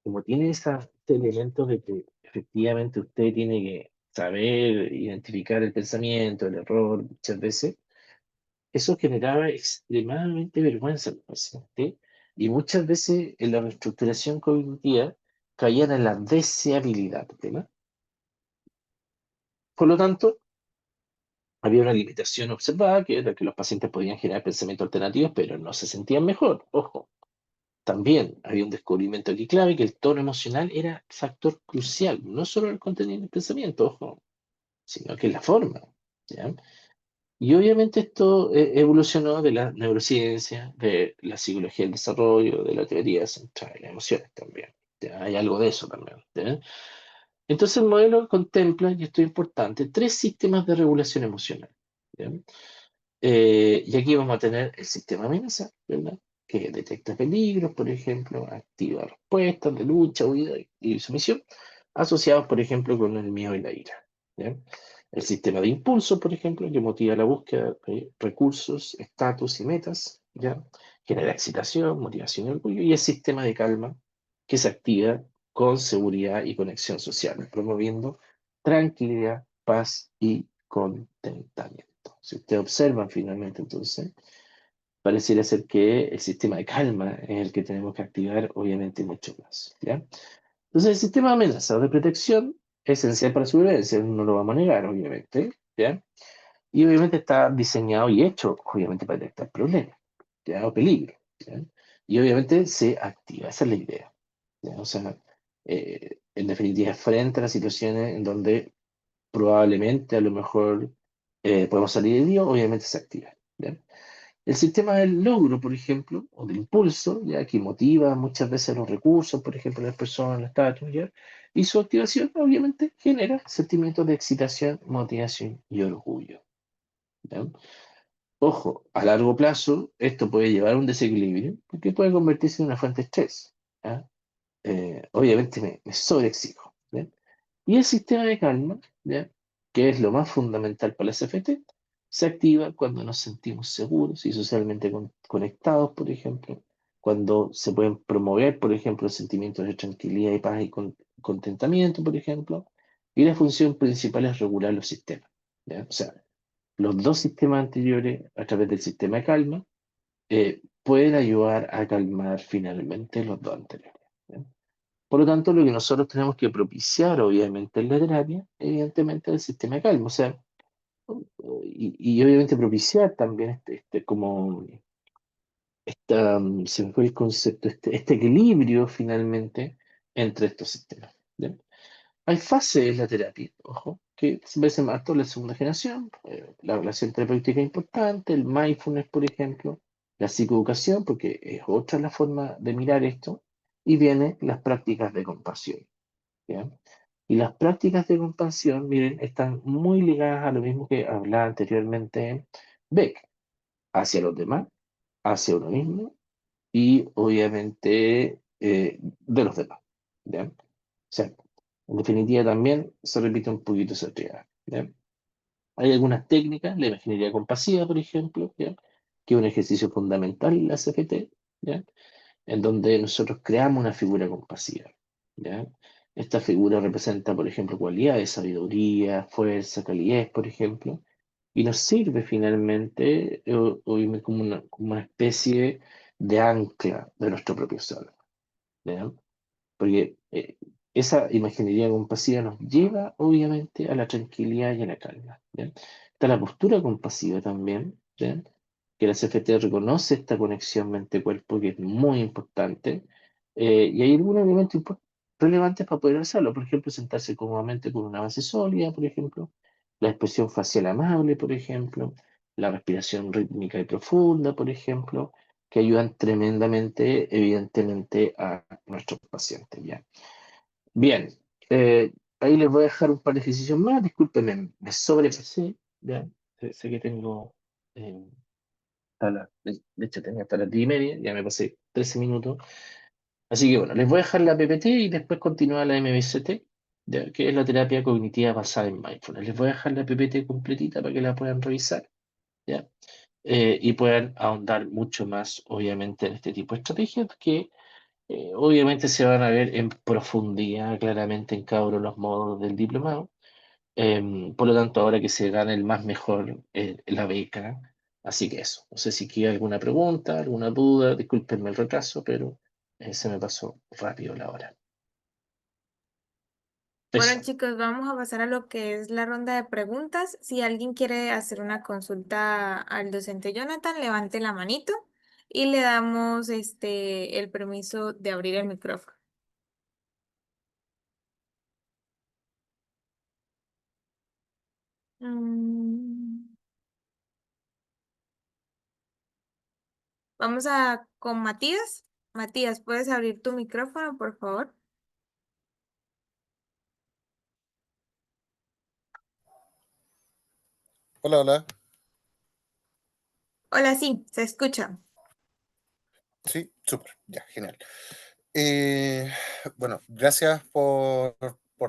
como tiene este elemento de que efectivamente usted tiene que saber identificar el pensamiento, el error, muchas veces, eso generaba extremadamente vergüenza en el paciente y muchas veces en la reestructuración cognitiva caían en la deseabilidad, ¿verdad? Por lo tanto, había una limitación observada, que era que los pacientes podían generar pensamientos alternativos, pero no se sentían mejor. Ojo, también había un descubrimiento aquí clave que el tono emocional era factor crucial, no solo el contenido del pensamiento, ojo, sino que la forma. ¿Ya? Y obviamente esto evolucionó de la neurociencia, de la psicología del desarrollo, de la teoría central de las emociones también. ¿Ya? Hay algo de eso también. ¿Ya? Entonces el modelo contempla, y esto es importante, tres sistemas de regulación emocional. ¿Ya? Y aquí vamos a tener el sistema amenaza, ¿verdad? Que detecta peligros, por ejemplo, activa respuestas de lucha, huida y sumisión, asociados, por ejemplo, con el miedo y la ira. ¿Ya? El sistema de impulso, por ejemplo, que motiva la búsqueda de recursos, estatus y metas, ¿ya? Genera excitación, motivación y orgullo. Y el sistema de calma, que se activa con seguridad y conexión social, promoviendo tranquilidad, paz y contentamiento. Si usted observa finalmente, entonces, pareciera ser que el sistema de calma es el que tenemos que activar, obviamente, mucho más. ¿Ya? Entonces, el sistema de amenaza o de protección es esencial para la supervivencia, no lo vamos a negar, obviamente. ¿Ya? Y obviamente está diseñado y hecho, obviamente, para detectar problemas, ¿ya? O peligro. ¿Ya? Y obviamente se activa, esa es la idea. ¿Ya? O sea, en definitiva, frente a las situaciones en donde probablemente a lo mejor podemos salir de ello, obviamente se activa. ¿Ya? El sistema del logro, por ejemplo, o del impulso, ya que motiva muchas veces los recursos, por ejemplo, las personas, los estatus, ¿ya? Y su activación, obviamente, genera sentimientos de excitación, motivación y orgullo. ¿Ya? Ojo, a largo plazo, esto puede llevar a un desequilibrio, porque puede convertirse en una fuente de estrés. ¿Ya? Obviamente me sobreexijo. ¿Ya? Y el sistema de calma, ¿ya? Que es lo más fundamental para la CFT, se activa cuando nos sentimos seguros y socialmente conectados, por ejemplo, cuando se pueden promover, por ejemplo, sentimientos de tranquilidad y paz y contentamiento, por ejemplo, y la función principal es regular los sistemas. ¿Ya? O sea, los dos sistemas anteriores, a través del sistema de calma, pueden ayudar a calmar finalmente los dos anteriores. ¿Ya? Por lo tanto, lo que nosotros tenemos que propiciar, obviamente, en la terapia, evidentemente, es el sistema de calma. O sea, y obviamente propiciar también como se me fue el concepto, este equilibrio finalmente entre estos sistemas. ¿Bien? Hay fases en la terapia, ojo, que se parece más a toda la segunda generación, la relación terapéutica es importante, el mindfulness, por ejemplo, la psicoeducación, porque es otra la forma de mirar esto, y vienen las prácticas de compasión. ¿Ya? Y las prácticas de compasión, miren, están muy ligadas a lo mismo que hablaba anteriormente Beck, hacia los demás, hacia uno mismo y obviamente de los demás. ¿Ya? sea, en definitiva también se repite un poquito esa triada, ¿ya? Hay algunas técnicas, la imaginería compasiva, por ejemplo, ¿ya? Que es un ejercicio fundamental en la CFT, ¿ya? En donde nosotros creamos una figura compasiva, ¿ya? Esta figura representa, por ejemplo, cualidades, sabiduría, fuerza, calidez, por ejemplo, y nos sirve finalmente como una especie de ancla de nuestro propio ser, ¿ya? Porque esa imaginería compasiva nos lleva, obviamente, a la tranquilidad y a la calma, ¿ya? Está la postura compasiva también, ¿ya? Que la CFT reconoce esta conexión mente-cuerpo que es muy importante. Y hay algunos elementos relevantes para poder hacerlo. Por ejemplo, sentarse cómodamente con una base sólida, por ejemplo. La expresión facial amable, por ejemplo. La respiración rítmica y profunda, por ejemplo, que ayudan tremendamente, evidentemente, a nuestros pacientes, ¿ya? Bien, ahí les voy a dejar un par de ejercicios más. Discúlpenme, me sobrepasé, ¿ya? Sé que tengo, eh, de hecho tenía hasta las 10:30, ya me pasé 13 minutos. Así que bueno, les voy a dejar la PPT y después continúa la MBCT, ¿ya? Que es la terapia cognitiva basada en mindfulness. Les voy a dejar la PPT completita para que la puedan revisar, ¿ya? Y puedan ahondar mucho más, obviamente, en este tipo de estrategias que obviamente se van a ver en profundidad claramente en cada uno de los módulos del diplomado. Por lo tanto, ahora que se gana el más mejor, la beca. Así que eso. No sé si quiere alguna pregunta, alguna duda. Discúlpenme el retraso, pero se me pasó rápido la hora. Bueno, Eso. chicos, vamos a pasar a lo que es la ronda de preguntas. Si alguien quiere hacer una consulta al docente Jonathan, levante la manito y le damos el permiso de abrir el micrófono. Mm, Vamos a con Matías. Matías, ¿puedes abrir tu micrófono, por favor? Hola, hola. Hola, sí, se escucha. Sí, súper, ya, genial. Eh, bueno, gracias por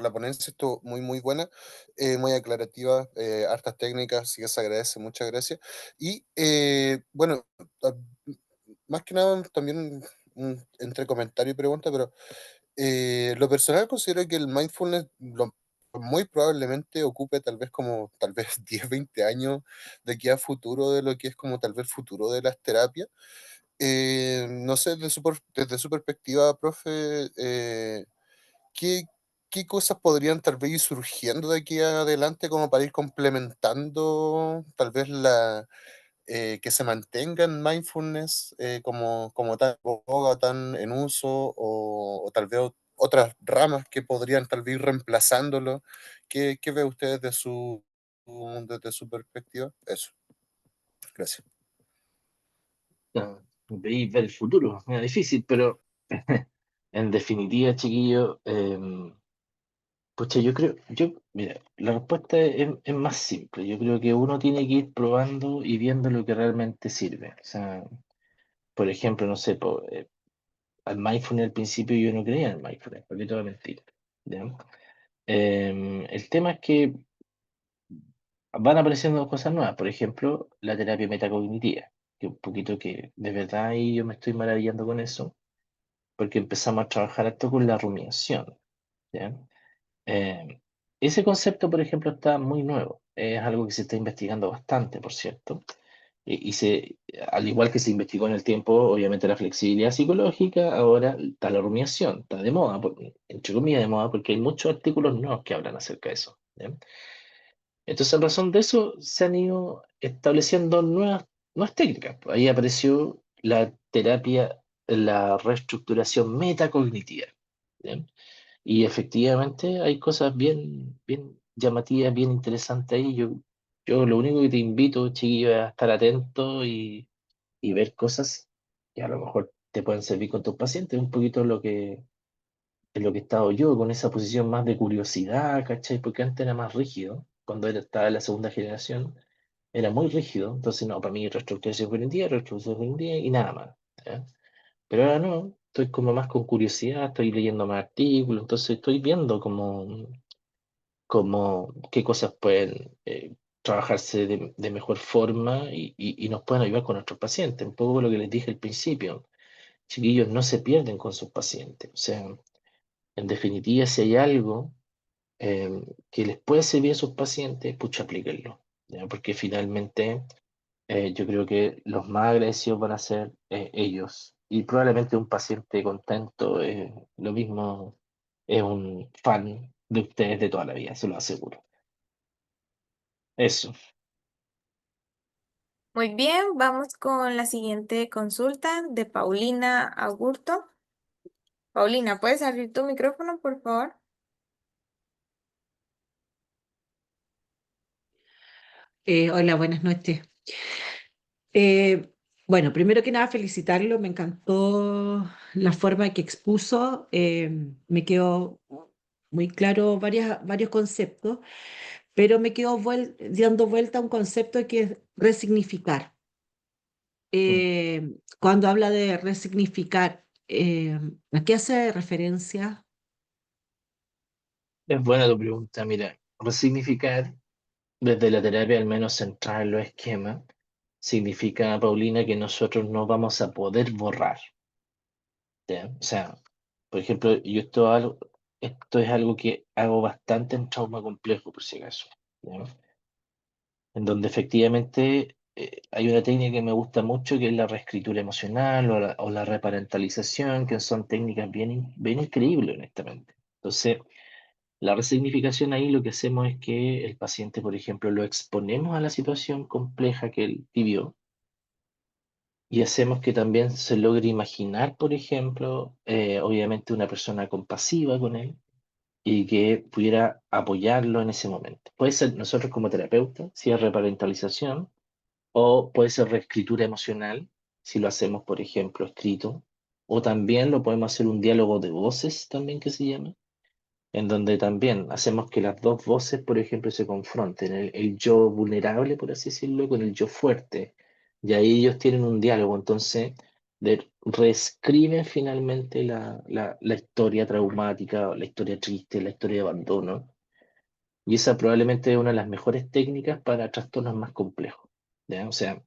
la ponencia, estuvo muy, muy buena, muy aclarativa, hartas técnicas, sí que se agradece, muchas gracias. Y bueno, ah, más que nada también entre comentario y pregunta, pero lo personal considero que el mindfulness muy probablemente ocupe tal vez como tal vez 10 20 años de aquí a futuro de lo que es como tal vez futuro de las terapias. No sé, desde su perspectiva, profe, ¿qué, qué cosas podrían tal vez ir surgiendo de aquí adelante como para ir complementando tal vez que se mantenga en mindfulness como tan en boga, tan en uso, o tal vez otras ramas que podrían tal vez ir reemplazándolo? ¿Qué ve usted desde su perspectiva? Eso, gracias. No, veis ver el futuro. Es difícil, pero en definitiva, chiquillo, pucha, mira, la respuesta es más simple. Yo creo que uno tiene que ir probando y viendo lo que realmente sirve. O sea, por ejemplo, no sé, al mindfulness al principio yo no creía en el mindfulness, porque todo es mentira. ¿Ya? El tema es que van apareciendo cosas nuevas, por ejemplo, la terapia metacognitiva, que un poquito que de verdad ahí yo me estoy maravillando con eso, porque empezamos a trabajar esto con la rumiación. ¿Ya? Eh, Ese concepto, por ejemplo, está muy nuevo, es algo que se está investigando bastante, por cierto. Al igual que se investigó en el tiempo, obviamente la flexibilidad psicológica, ahora está la rumiación, está de moda, entre comillas de moda, porque hay muchos artículos nuevos que hablan acerca de eso. ¿Ya? Entonces, en razón de eso, se han ido estableciendo nuevas técnicas. Ahí apareció la terapia, la reestructuración metacognitiva. ¿Ya? Y efectivamente hay cosas bien llamativas, bien interesantes ahí. Yo lo único que te invito, chiquillo, es a estar atento y ver cosas que a lo mejor te pueden servir con tus pacientes. Un poquito lo que he estado yo, con esa posición más de curiosidad, ¿cachai? Porque antes era más rígido. Cuando estaba en la segunda generación, era muy rígido. Entonces, no, para mí reestructuración cognitiva y nada más. ¿Ya? Pero ahora no. estoy como más con curiosidad, estoy leyendo más artículos, entonces estoy viendo como qué cosas pueden trabajarse de mejor forma y nos pueden ayudar con nuestros pacientes. Un poco lo que les dije al principio, chiquillos, no se pierden con sus pacientes. O sea, en definitiva, si hay algo que les puede servir a sus pacientes, pucha, aplíquenlo, ¿ya? Porque finalmente yo creo que los más agradecidos van a ser ellos. Y probablemente un paciente contento, lo mismo, es un fan de ustedes de toda la vida, se lo aseguro. Eso. Muy bien, vamos con la siguiente consulta de Paulina Agurto. Paulina, ¿puedes abrir tu micrófono, por favor? Hola, buenas noches. Eh, bueno, primero que nada, felicitarlo. Me encantó la forma que expuso. Me quedó muy claro varios conceptos, pero me quedo dando vuelta a un concepto que es resignificar. Mm. Cuando habla de resignificar, ¿a qué hace referencia? Es buena tu pregunta. Mira, resignificar desde la terapia, al menos centrar en los esquemas, significa, Paulina, que nosotros no vamos a poder borrar. ¿Ya? O sea, por ejemplo, esto es algo que hago bastante en trauma complejo, por si acaso. ¿Ya? En donde efectivamente hay una técnica que me gusta mucho, que es la reescritura emocional o la reparentalización, que son técnicas bien increíbles, honestamente. Entonces, la resignificación ahí lo que hacemos es que el paciente, por ejemplo, lo exponemos a la situación compleja que él vivió y hacemos que también se logre imaginar, por ejemplo, obviamente una persona compasiva con él y que pudiera apoyarlo en ese momento. Puede ser nosotros como terapeutas, si es reparentalización, o puede ser reescritura emocional, si lo hacemos, por ejemplo, escrito, o también lo podemos hacer un diálogo de voces, también que se llama, en donde también hacemos que las dos voces, por ejemplo, se confronten, el yo vulnerable, por así decirlo, con el yo fuerte, y ahí ellos tienen un diálogo, entonces reescriben finalmente la historia traumática, la historia triste, la historia de abandono, y esa probablemente es una de las mejores técnicas para trastornos más complejos, ¿ya? O sea,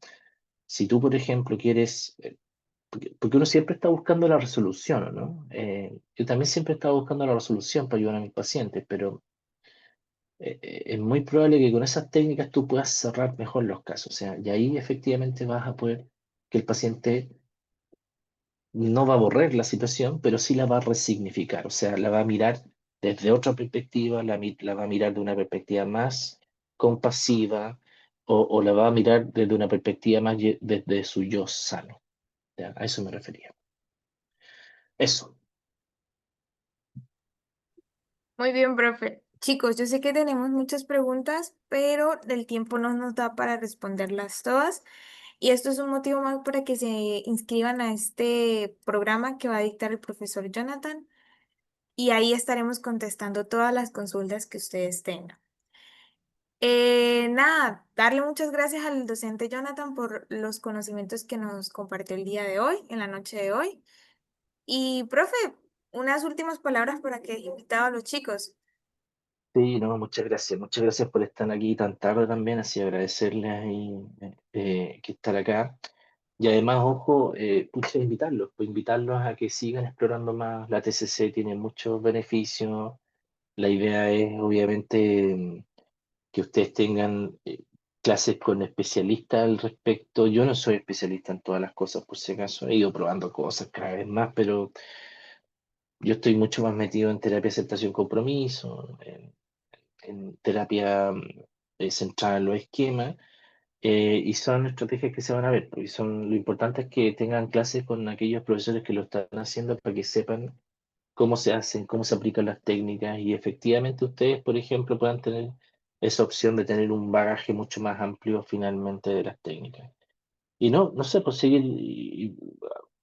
si tú, por ejemplo, quieres, porque uno siempre está buscando la resolución, ¿no? Yo también siempre he estado buscando la resolución para ayudar a mis pacientes, pero es muy probable que con esas técnicas tú puedas cerrar mejor los casos. O sea, y ahí efectivamente vas a poder que el paciente no va a borrar la situación, pero sí la va a resignificar. O sea, la va a mirar desde otra perspectiva, la va a mirar de una perspectiva más compasiva o la va a mirar desde una perspectiva más desde su yo sano. ¿Ya? A eso me refería. Eso. Muy bien, profe. Chicos, yo sé que tenemos muchas preguntas, pero el tiempo no nos da para responderlas todas. Y esto es un motivo más para que se inscriban a este programa que va a dictar el profesor Jonathan. Y ahí estaremos contestando todas las consultas que ustedes tengan. Nada, darle muchas gracias al docente Jonathan por los conocimientos que nos compartió el día de hoy, en la noche de hoy. Y, profe, unas últimas palabras para que invitado a los chicos. Sí, no, muchas gracias. Muchas gracias por estar aquí tan tarde también, así agradecerles ahí que estar acá. Y además, ojo, pucha, invitarlos, pues invitarlos a que sigan explorando más. La TCC tiene muchos beneficios. La idea es, obviamente, que ustedes tengan clases con especialistas al respecto. Yo no soy especialista en todas las cosas, por si acaso. He ido probando cosas cada vez más, pero yo estoy mucho más metido en terapia de aceptación compromiso, en terapia centrada en los esquemas. Y son estrategias que se van a ver, pues, y lo importante es que tengan clases con aquellos profesores que lo están haciendo para que sepan cómo se hacen, cómo se aplican las técnicas y efectivamente ustedes, por ejemplo, puedan tener esa opción de tener un bagaje mucho más amplio finalmente de las técnicas. Y no sé, pues seguir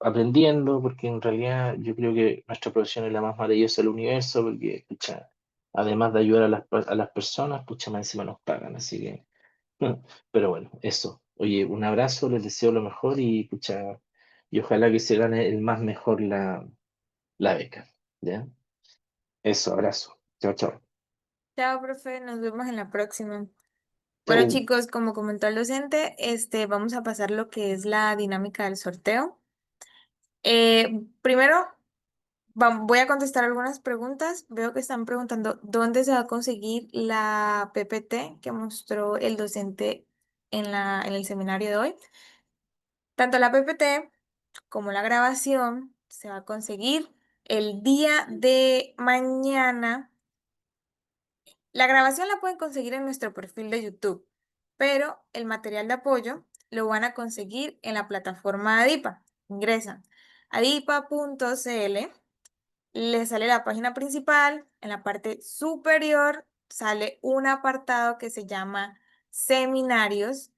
aprendiendo, porque en realidad yo creo que nuestra profesión es la más maravillosa del universo, porque, pucha, además de ayudar a las personas, pucha, más encima nos pagan, así que... Pero bueno, eso. Oye, un abrazo, les deseo lo mejor y pucha, y ojalá que se gane el más mejor la beca. ¿Ya? Eso, abrazo. Chao, chao. Chao, profe, nos vemos en la próxima. Bueno, Chau. chicos, como comentó el docente, vamos a pasar lo que es la dinámica del sorteo. Primero, voy a contestar algunas preguntas. Veo que están preguntando dónde se va a conseguir la PPT que mostró el docente en el seminario de hoy. Tanto la PPT como la grabación se va a conseguir el día de mañana. La grabación la pueden conseguir en nuestro perfil de YouTube, pero el material de apoyo lo van a conseguir en la plataforma Adipa. Ingresan a adipa.cl, les sale la página principal, en la parte superior sale un apartado que se llama Seminarios.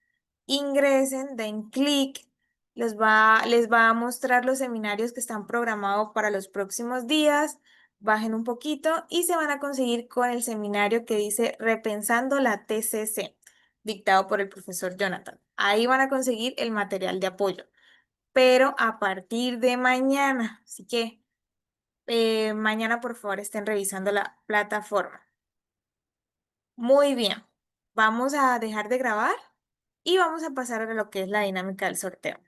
Ingresen, den clic, les va a mostrar los seminarios que están programados para los próximos días. Bajen un poquito y se van a conseguir con el seminario que dice Repensando la TCC, dictado por el profesor Jonathan. Ahí van a conseguir el material de apoyo, pero a partir de mañana. Así que mañana, por favor, estén revisando la plataforma. Muy bien, vamos a dejar de grabar y vamos a pasar a lo que es la dinámica del sorteo.